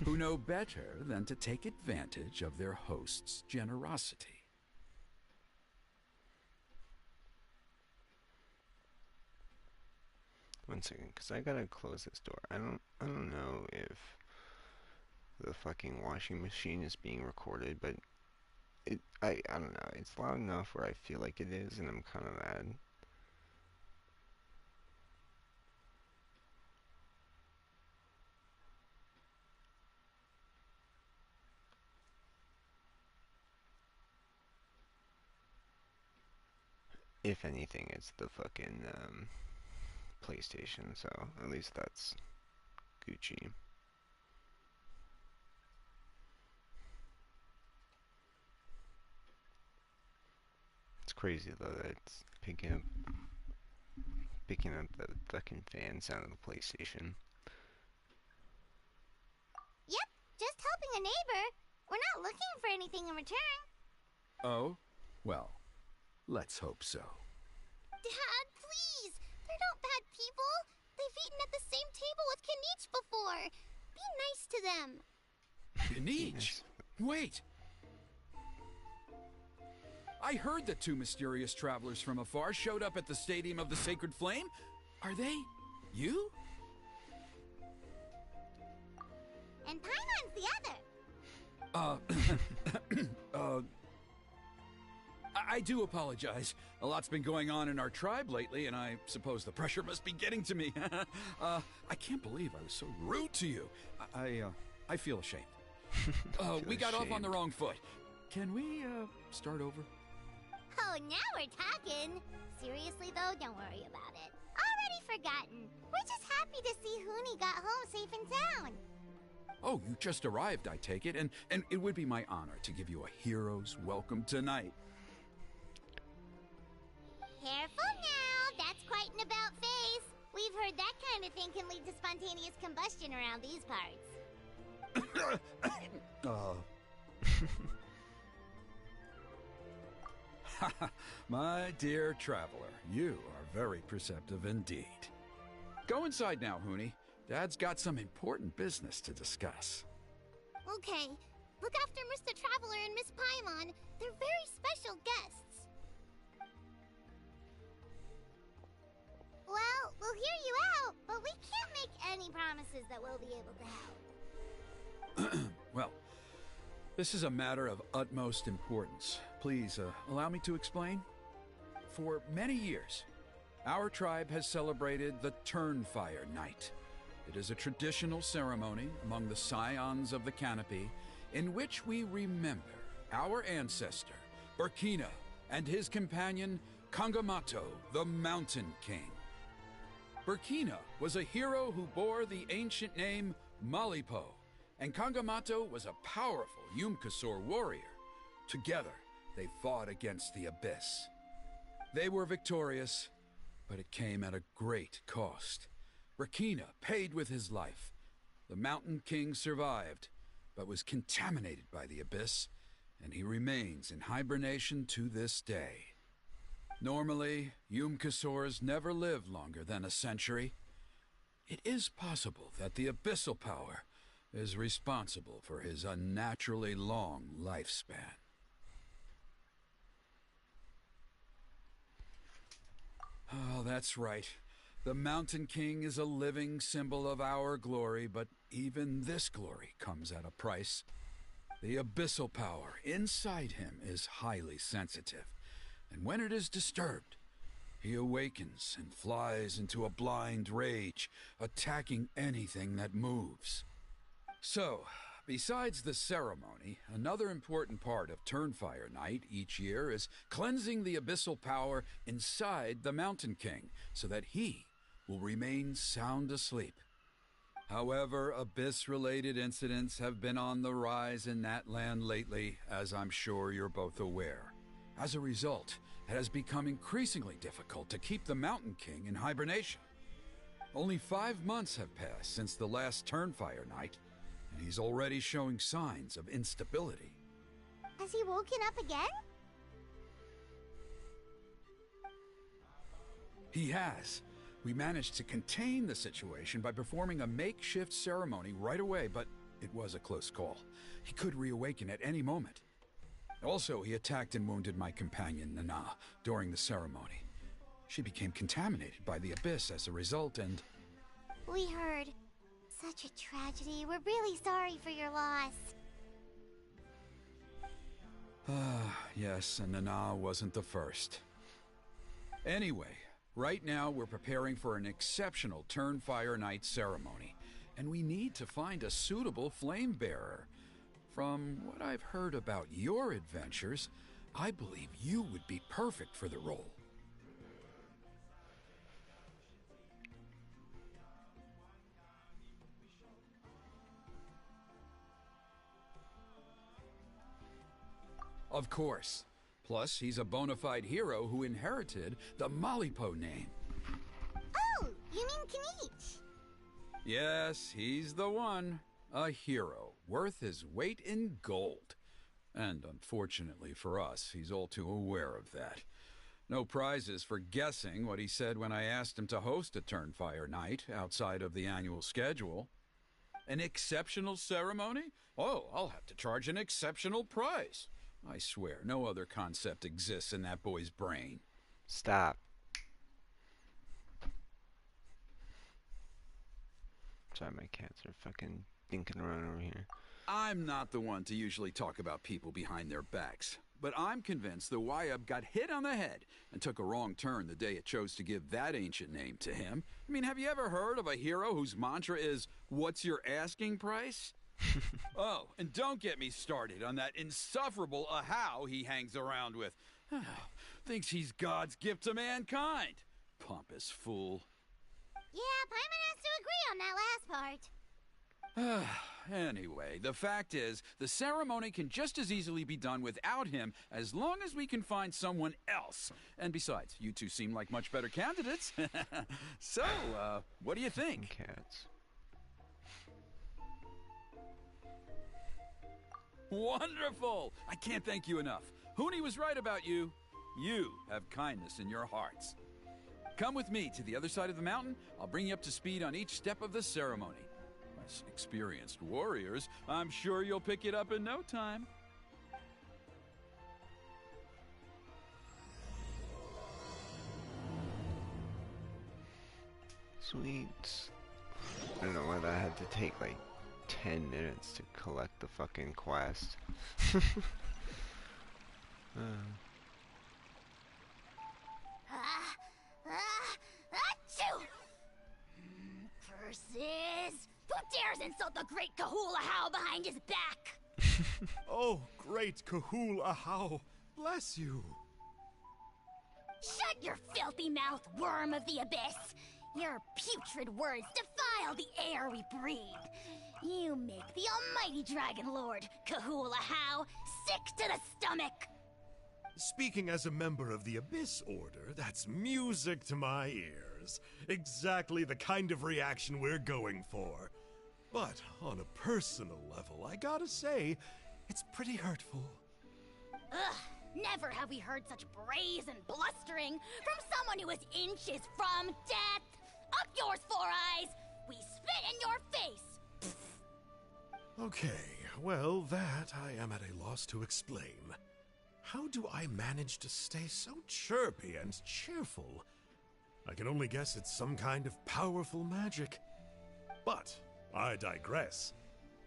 who know better than to take advantage of their host's generosity. One second, because I gotta close this door. I don't know if the fucking washing machine is being recorded, but I don't know. It's loud enough where I feel like it is, and I'm kind of mad. If anything, it's the fucking PlayStation, so at least that's Gucci. It's crazy though that it's picking up the fucking fan sound of the PlayStation. Yep, just helping a neighbor. We're not looking for anything in return. Oh? Well, let's hope so. Dad, please! They're not bad people. They've eaten at the same table with Kanich before. Be nice to them. Kanich? Wait! I heard that two mysterious travelers from afar showed up at the Stadium of the Sacred Flame. Are they you? And Paimon's the other. I do apologize. A lot's been going on in our tribe lately, and I suppose the pressure must be getting to me. I can't believe I was so rude to you. I feel ashamed. We got off on the wrong foot. Can we, start over? Oh, now we're talking. Seriously, though, don't worry about it. Already forgotten. We're just happy to see Hoonie got home safe and sound. Oh, you just arrived, I take it, and it would be my honor to give you a hero's welcome tonight. Careful now, that's quite an about face. We've heard that kind of thing can lead to spontaneous combustion around these parts. My dear traveler, you are very perceptive indeed. Go inside now, Hoonie. Dad's got some important business to discuss. Okay, look after Mr. Traveler and Miss Paimon. They're very special guests. Well, we'll hear you out, but we can't make any promises that we'll be able to help. Well, this is a matter of utmost importance. Please, allow me to explain. For many years, our tribe has celebrated the Turnfire Night. It is a traditional ceremony among the Scions of the Canopy in which we remember our ancestor, Burkina, and his companion, Kangamato, the Mountain King. Burkina was a hero who bore the ancient name Malipo, and Kangamato was a powerful Yumkasor warrior. Together, they fought against the Abyss. They were victorious, but it came at a great cost. Burkina paid with his life. The Mountain King survived, but was contaminated by the Abyss, and he remains in hibernation to this day. Normally, Yumkasors never live longer than a century. It is possible that the abyssal power is responsible for his unnaturally long lifespan. Oh, that's right. The Mountain King is a living symbol of our glory, but even this glory comes at a price. The abyssal power inside him is highly sensitive, and when it is disturbed, he awakens and flies into a blind rage, attacking anything that moves. So, besides the ceremony, another important part of Turnfire Night each year is cleansing the abyssal power inside the Mountain King so that he will remain sound asleep. However, Abyss-related incidents have been on the rise in that land lately, as I'm sure you're both aware. As a result, it has become increasingly difficult to keep the Mountain King in hibernation. Only 5 months have passed since the last Turnfire Night, and he's already showing signs of instability. Has he woken up again? He has. We managed to contain the situation by performing a makeshift ceremony right away, but it was a close call. He could reawaken at any moment. Also, he attacked and wounded my companion, Nana, during the ceremony. She became contaminated by the Abyss as a result, and... We heard. Such a tragedy. We're really sorry for your loss. Yes, and Nana wasn't the first. Anyway, right now we're preparing for an exceptional Turnfire Night ceremony, and we need to find a suitable flame bearer. From what I've heard about your adventures, I believe you would be perfect for the role. Of course. Plus, he's a bona fide hero who inherited the Malipo name. Oh, you mean Kanich? Yes, he's the one. A hero, worth his weight in gold. And unfortunately for us, he's all too aware of that. No prizes for guessing what he said when I asked him to host a Turnfire Night outside of the annual schedule. An exceptional ceremony? Oh, I'll have to charge an exceptional price. I swear, no other concept exists in that boy's brain. Stop. Sorry, my cats are fucking dinking around over here. I'm not the one to usually talk about people behind their backs, but I'm convinced the Wyub got hit on the head and took a wrong turn the day it chose to give that ancient name to him. I mean, have you ever heard of a hero whose mantra is, "What's your asking price?" Oh, and don't get me started on that insufferable Ahau he hangs around with. Thinks he's God's gift to mankind. Pompous fool. Yeah, Paimon has to agree on that last part. Anyway, the fact is, the ceremony can just as easily be done without him as long as we can find someone else. And besides, you two seem like much better candidates. So, what do you think? Cats. Wonderful! I can't thank you enough. Hooney was right about you. You have kindness in your hearts. Come with me to the other side of the mountain. I'll bring you up to speed on each step of the ceremony. As experienced warriors, I'm sure you'll pick it up in no time. Sweet. I don't know why that had to take like 10 minutes to collect the fucking quest. Achoo! Curses! Who dares insult the great Kahul Ahau behind his back? Oh, great Kahul Ahau, bless you. Shut your filthy mouth, worm of the abyss! Your putrid words defile the air we breathe. You make the almighty Dragon Lord, Kahul Ahau, sick to the stomach! Speaking as a member of the Abyss Order, that's music to my ears. Exactly the kind of reaction we're going for. But on a personal level, I gotta say, it's pretty hurtful. Ugh, never have we heard such brazen blustering from someone who is inches from death! Up yours, Four Eyes! We spit in your face! Okay, well, that I am at a loss to explain. How do I manage to stay so chirpy and cheerful? I can only guess it's some kind of powerful magic. But I digress.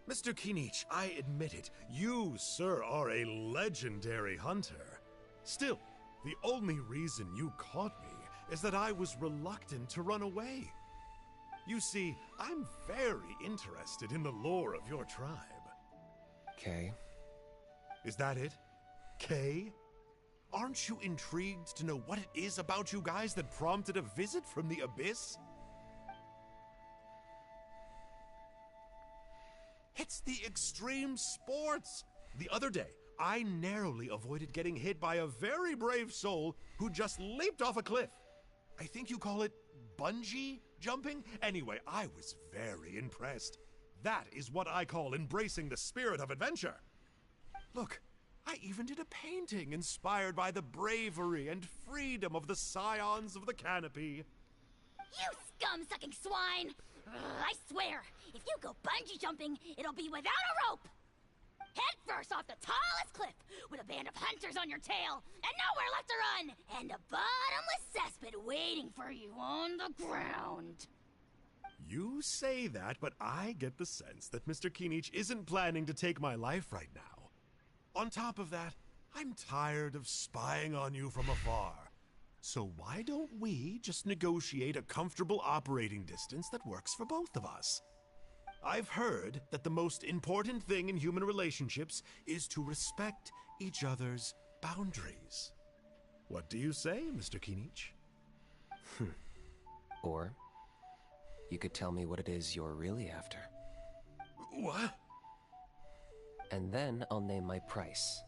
Mr. Kinich, I admit it, you, sir, are a legendary hunter. Still, the only reason you caught me is that I was reluctant to run away. You see, I'm very interested in the lore of your tribe. Okay. Is that it? Kay? Aren't you intrigued to know what it is about you guys that prompted a visit from the abyss? It's the extreme sports! The other day, I narrowly avoided getting hit by a very brave soul who just leaped off a cliff. I think you call it bungee jumping? Anyway, I was very impressed. That is what I call embracing the spirit of adventure. Look, I even did a painting inspired by the bravery and freedom of the scions of the canopy. You scum-sucking swine! I swear, if you go bungee jumping, it'll be without a rope! Head first off the tallest cliff, with a band of hunters on your tail, and nowhere left to run, and a bottomless cesspit waiting for you on the ground. You say that, but I get the sense that Mr. Kinich isn't planning to take my life right now. On top of that, I'm tired of spying on you from afar. So why don't we just negotiate a comfortable operating distance that works for both of us? I've heard that the most important thing in human relationships is to respect each other's boundaries. What do you say, Mr. Kinich? Or you could tell me what it is you're really after. What? And then I'll name my price.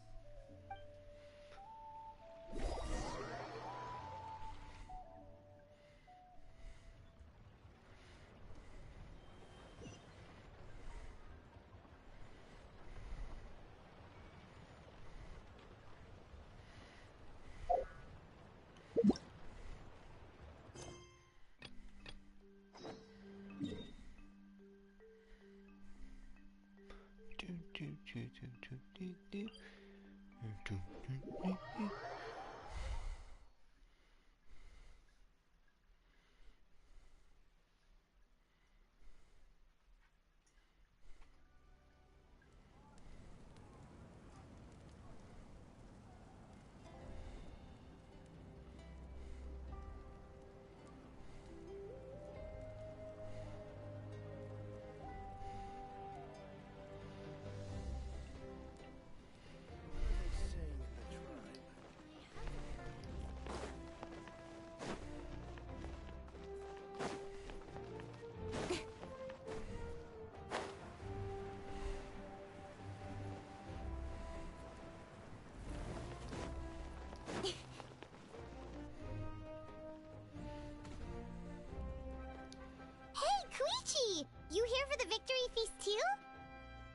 You here for the victory feast too?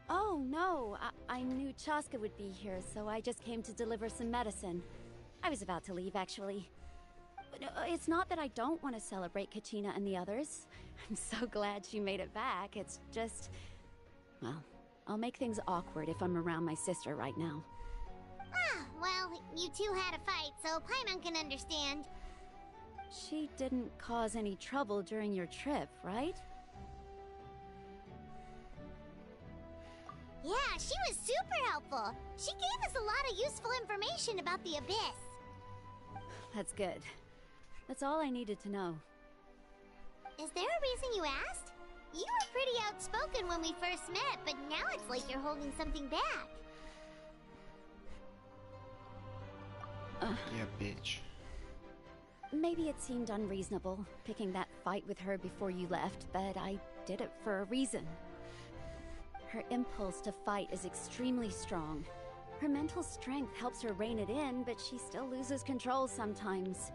Oh, no. I knew Chaska would be here, so I just came to deliver some medicine. I was about to leave, actually. But it's not that I don't want to celebrate Kachina and the others. I'm so glad she made it back. It's just... well, I'll make things awkward if I'm around my sister right now. Ah, well, you two had a fight, so Paimon can understand. She didn't cause any trouble during your trip, right? Yeah, she was super helpful. She gave us a lot of useful information about the Abyss. That's good. That's all I needed to know. Is there a reason you asked? You were pretty outspoken when we first met, but now it's like you're holding something back. Yeah, bitch. Maybe it seemed unreasonable, picking that fight with her before you left, but I did it for a reason. Her impulse to fight is extremely strong. Her mental strength helps her rein it in, but she still loses control sometimes.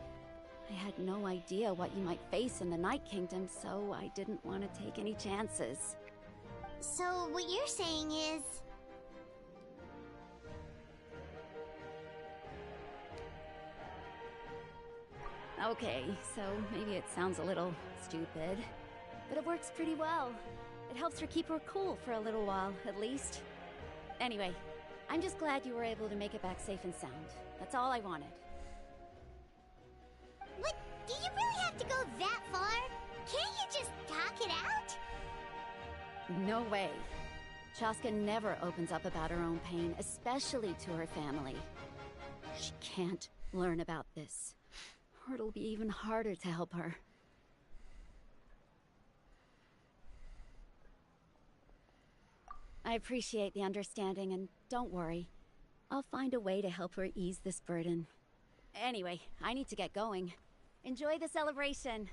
I had no idea what you might face in the Night Kingdom, so I didn't want to take any chances. So what you're saying is... Okay, so maybe it sounds a little stupid, but it works pretty well. It helps her keep her cool for a little while, at least. Anyway, I'm just glad you were able to make it back safe and sound. That's all I wanted. What? Do you really have to go that far? Can't you just talk it out? No way. Chaska never opens up about her own pain, especially to her family. She can't learn about this, or it'll be even harder to help her. I appreciate the understanding, and don't worry. I'll find a way to help her ease this burden. Anyway, I need to get going. Enjoy the celebration.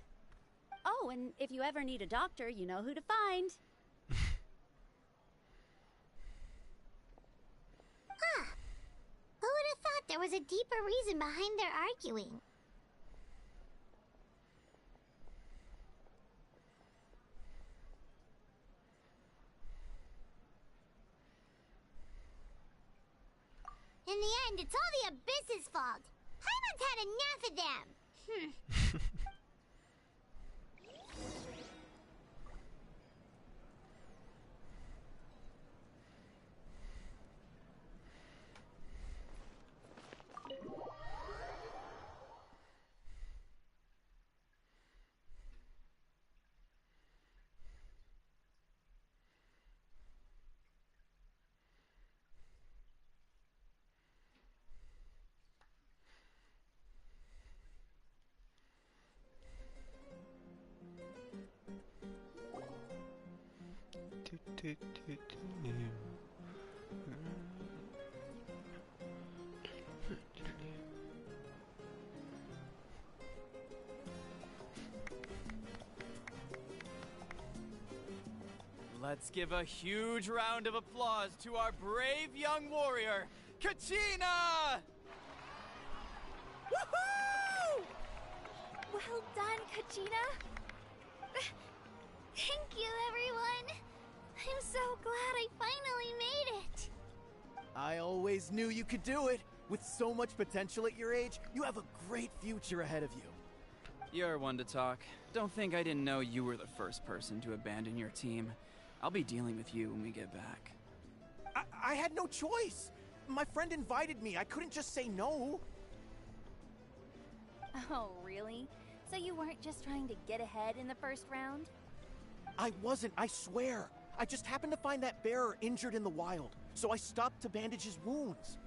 Oh, and if you ever need a doctor, you know who to find. Huh. Who would have thought there was a deeper reason behind their arguing? In the end, it's all the Abyss's fault. Paimon's had enough of them. Let's give a huge round of applause to our brave young warrior, Kachina! Woohoo! Well done, Kachina. Thank you, everyone. I'm so glad I finally made it. I always knew you could do it. With so much potential at your age, you have a great future ahead of you. You're one to talk. Don't think I didn't know you were the first person to abandon your team. I'll be dealing with you when we get back. I had no choice. My friend invited me. I couldn't just say no. Oh, really? So you weren't just trying to get ahead in the first round? I wasn't, I swear. I just happened to find that bearer injured in the wild, so I stopped to bandage his wounds.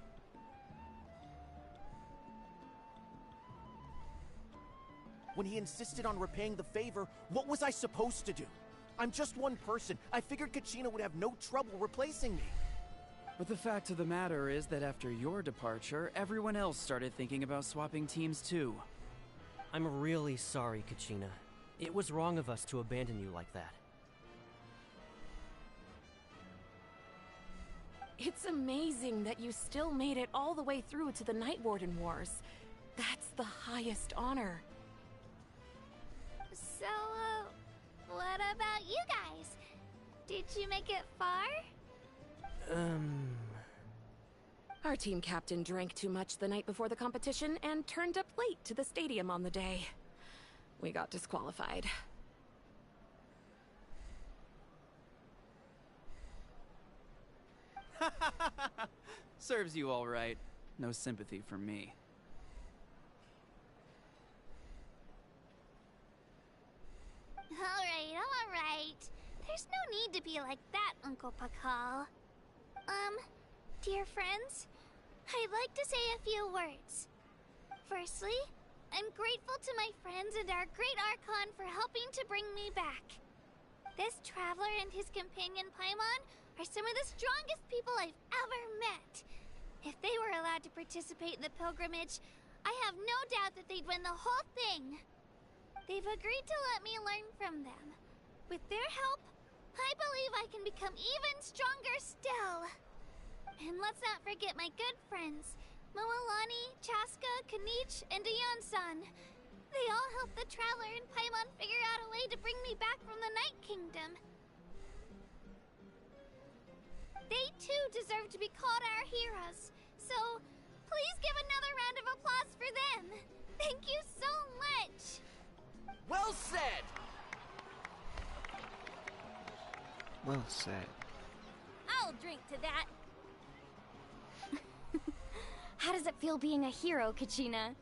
When he insisted on repaying the favor, what was I supposed to do? I'm just one person. I figured Kachina would have no trouble replacing me. But the fact of the matter is that after your departure, everyone else started thinking about swapping teams too. I'm really sorry, Kachina. It was wrong of us to abandon you like that. It's amazing that you still made it all the way through to the Night Warden Wars. That's the highest honor. So, what about you guys? Did you make it far? Our team captain drank too much the night before the competition and turned up late to the stadium on the day. We got disqualified. Serves you all right. No sympathy for me. Alright. There's no need to be like that, Uncle Pakal. Dear friends, I'd like to say a few words. Firstly, I'm grateful to my friends and our great Archon for helping to bring me back. This traveler and his companion Paimon are some of the strongest people I've ever met. If they were allowed to participate in the pilgrimage, I have no doubt that they'd win the whole thing. They've agreed to let me learn from them. With their help, I believe I can become even stronger still. And let's not forget my good friends, Moalani, Chaska, Kanich, and Aeon-san. They all helped the Traveler and Paimon figure out a way to bring me back from the Night Kingdom. They too deserve to be called our heroes. So, please give another round of applause for them. Thank you so much. Well said! Well said. I'll drink to that. How does it feel being a hero, Kachina?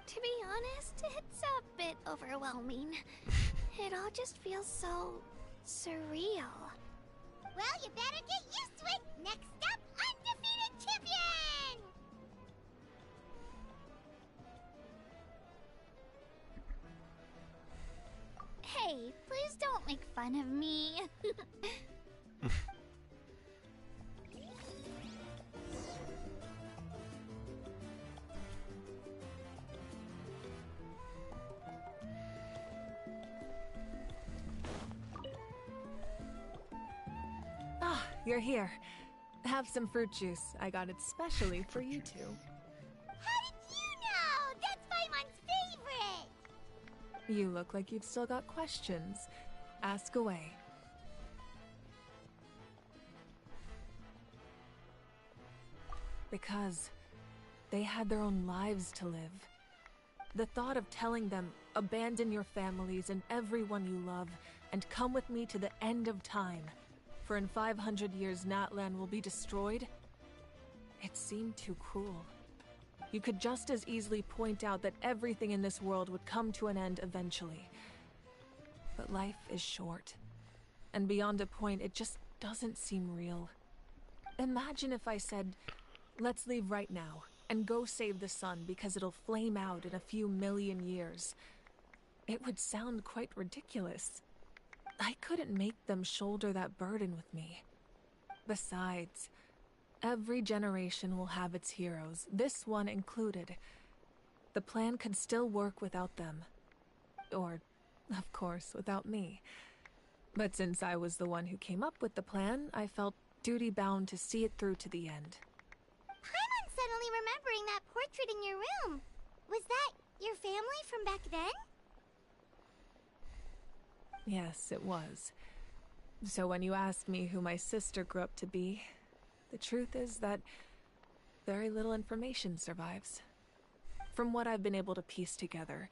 To be honest, it's a bit overwhelming. It all just feels so surreal. Well, you better get used to it. Next up, undefeated champion! Hey, please don't make fun of me. Ah, you're here. Have some fruit juice. I got it specially for you two. How did you know? That's Paimon's favorite! You look like you've still got questions. Ask away. Because they had their own lives to live. The thought of telling them, abandon your families and everyone you love, and come with me to the end of time, for in 500 years Natlan will be destroyed, it seemed too cruel. You could just as easily point out that everything in this world would come to an end eventually. But life is short, and beyond a point, it just doesn't seem real. Imagine if I said, let's leave right now, and go save the sun because it'll flame out in a few million years. It would sound quite ridiculous. I couldn't make them shoulder that burden with me. Besides, every generation will have its heroes, this one included. The plan could still work without them. Or, of course, without me. But since I was the one who came up with the plan, I felt duty-bound to see it through to the end. Paimon's suddenly remembering that portrait in your room. Was that your family from back then? Yes, it was. So when you asked me who my sister grew up to be, the truth is that very little information survives. From what I've been able to piece together,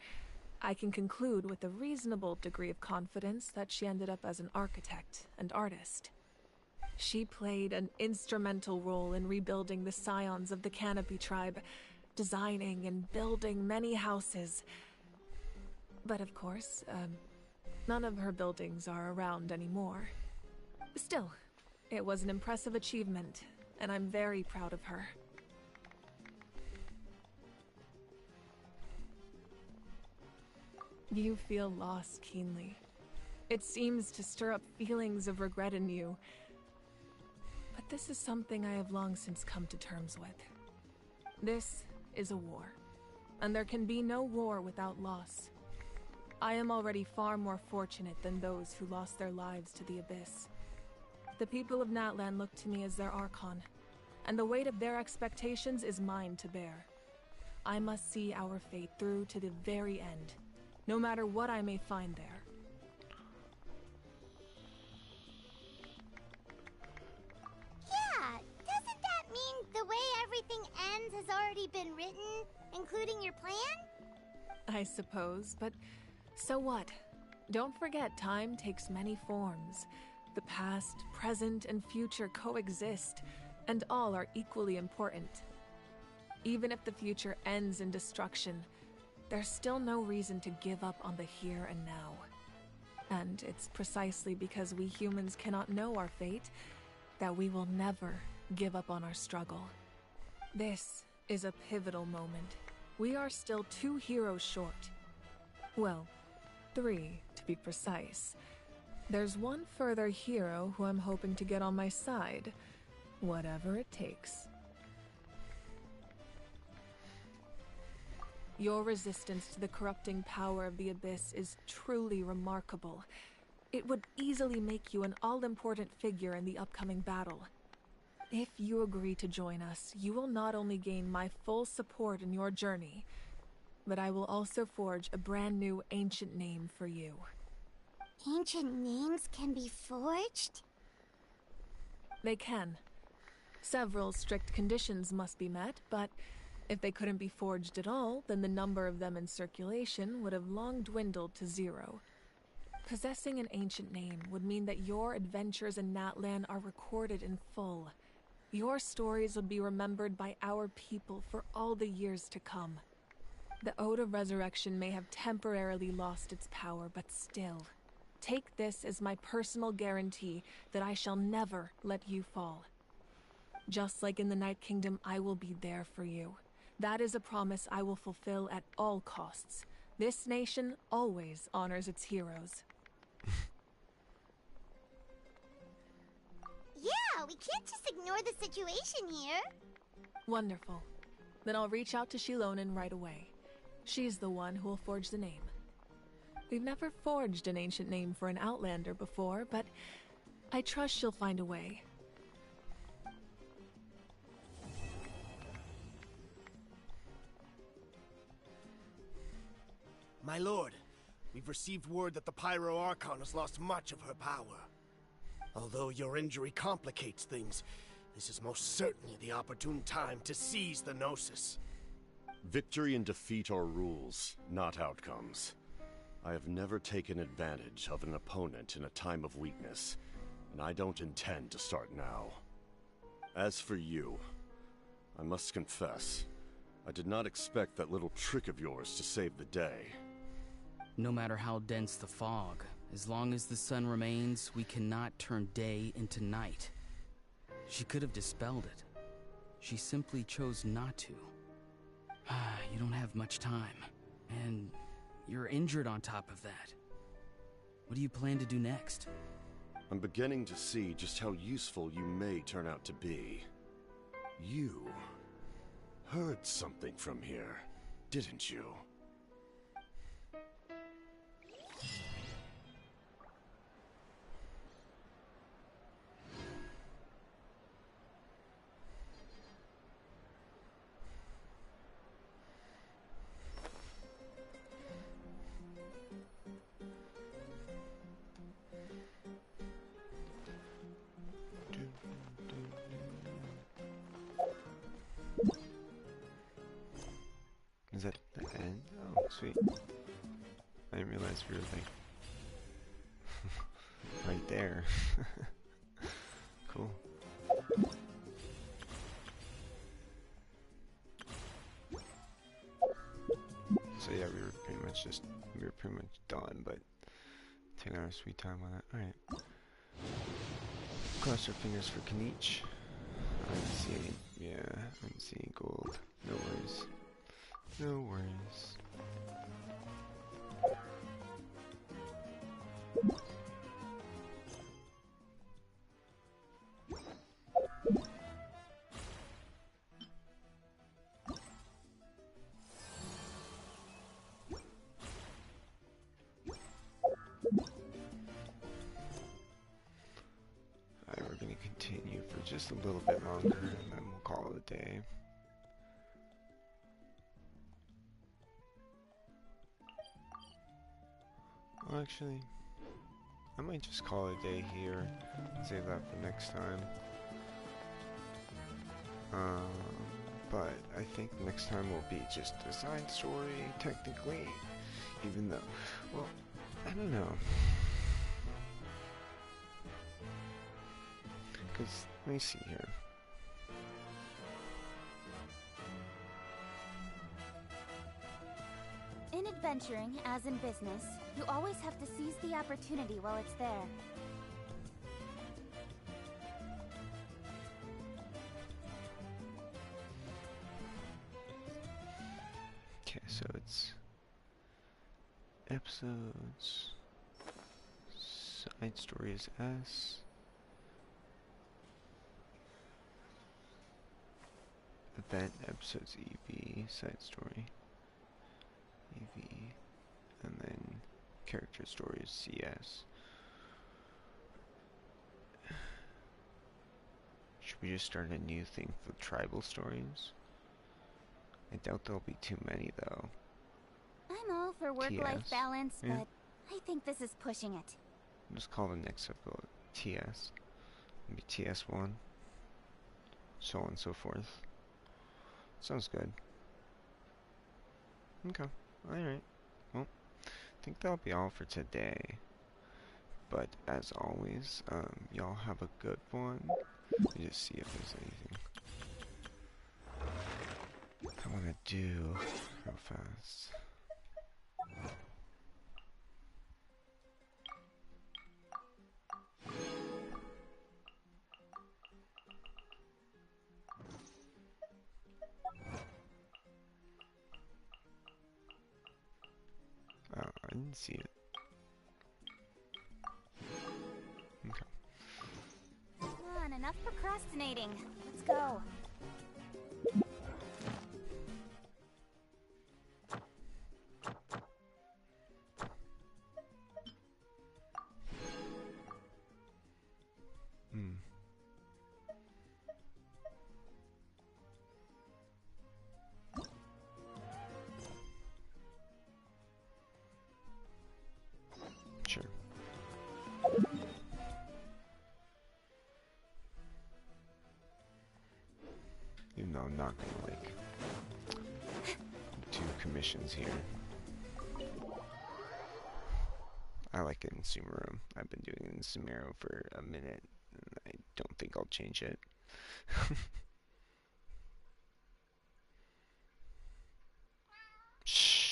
I can conclude with a reasonable degree of confidence that she ended up as an architect and artist. She played an instrumental role in rebuilding the scions of the Canopy tribe, designing and building many houses. But of course, none of her buildings are around anymore. Still, it was an impressive achievement, and I'm very proud of her. You feel loss keenly. It seems to stir up feelings of regret in you. But this is something I have long since come to terms with. This is a war, and there can be no war without loss. I am already far more fortunate than those who lost their lives to the Abyss. The people of Natlan look to me as their Archon, and the weight of their expectations is mine to bear. I must see our fate through to the very end, no matter what I may find there. Yeah, doesn't that mean the way everything ends has already been written, including your plan? I suppose, but so what? Don't forget, time takes many forms. The past, present, and future coexist, and all are equally important. Even if the future ends in destruction, there's still no reason to give up on the here and now. And it's precisely because we humans cannot know our fate that we will never give up on our struggle. This is a pivotal moment. We are still 2 heroes short. Well, 3 to be precise. There's one further hero who I'm hoping to get on my side, whatever it takes. Your resistance to the corrupting power of the Abyss is truly remarkable. It would easily make you an all-important figure in the upcoming battle. If you agree to join us, you will not only gain my full support in your journey, but I will also forge a brand new ancient name for you. Ancient names can be forged? They can. Several strict conditions must be met, but if they couldn't be forged at all, then the number of them in circulation would have long dwindled to 0. Possessing an ancient name would mean that your adventures in Natlan are recorded in full. Your stories would be remembered by our people for all the years to come. The Ode of Resurrection may have temporarily lost its power, but still, take this as my personal guarantee that I shall never let you fall. Just like in the Night Kingdom, I will be there for you. That is a promise I will fulfill at all costs. This nation always honors its heroes. Yeah, we can't just ignore the situation here. Wonderful. Then I'll reach out to Shilonen right away. She's the one who will forge the name. We've never forged an ancient name for an Outlander before, but I trust she'll find a way. My lord, we've received word that the Pyro Archon has lost much of her power. Although your injury complicates things, this is most certainly the opportune time to seize the Gnosis. Victory and defeat are rules, not outcomes. I have never taken advantage of an opponent in a time of weakness, and I don't intend to start now. As for you, I must confess, I did not expect that little trick of yours to save the day. No matter how dense the fog, as long as the sun remains, we cannot turn day into night. She could have dispelled it. She simply chose not to. You don't have much time, and you're injured on top of that. What do you plan to do next? I'm beginning to see just how useful you may turn out to be. You heard something from here, didn't you? Is that the end? Oh, sweet. I didn't realize we were like right there. Cool. So yeah, we were pretty much done, but taking our sweet time on it. Alright. Cross our fingers for Kanich. I didn't see any, yeah, I didn't see any gold. No worries. No worries. Alright, we're gonna continue for just a little bit longer and then we'll call it a day. Well, actually, I might just call it a day here. Save that for next time. But I think next time will be just a side story, technically. Even though, well, I don't know. Because, let me see here. In adventuring, as in business, you always have to seize the opportunity while it's there. Okay, so it's episodes, side stories S, event episodes EV, side story EV, and then character stories CS. Should we just start a new thing for tribal stories? I doubt there'll be too many though. I'm all for work-life TS. balance, Yeah. but I think this is pushing it. Just call the next episode TS. Maybe TS1. So on and so forth. Sounds good. Okay. Alright. Well, I think that'll be all for today. But as always, y'all have a good one. Let me just see if there's anything I want to do real fast. Oh, I didn't see it. Okay. Come on, enough procrastinating. Let's go. Hmm. Sure. Even though I'm not gonna like do commissions here. I like it in Sumeru. I've been doing it in Sumeru for a minute, and I don't think I'll change it. Shh.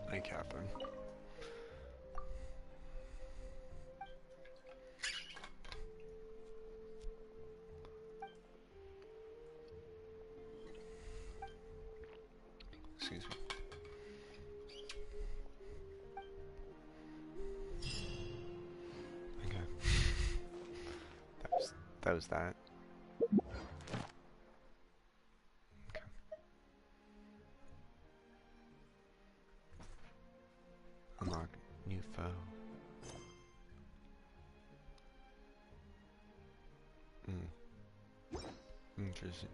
Hi, Catherine. Excuse me. Okay. That was that. Okay. Unlock new foe. Interesting.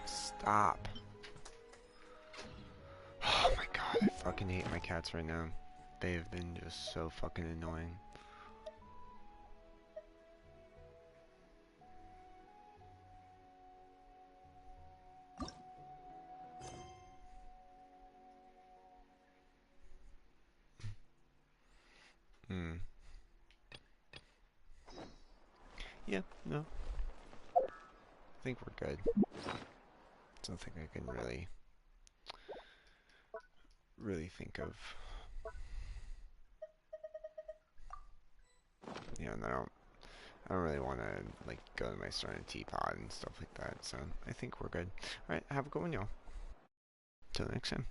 Stop. Oh my god, I fucking hate my cats right now. They have been just so fucking annoying. Hmm. Yeah, no. I think we're good. Don't think I can really think of. Yeah, no. I don't really want to like go to my Starting Teapot and stuff like that. So I think we're good. All right, have a good one, y'all. Till next time.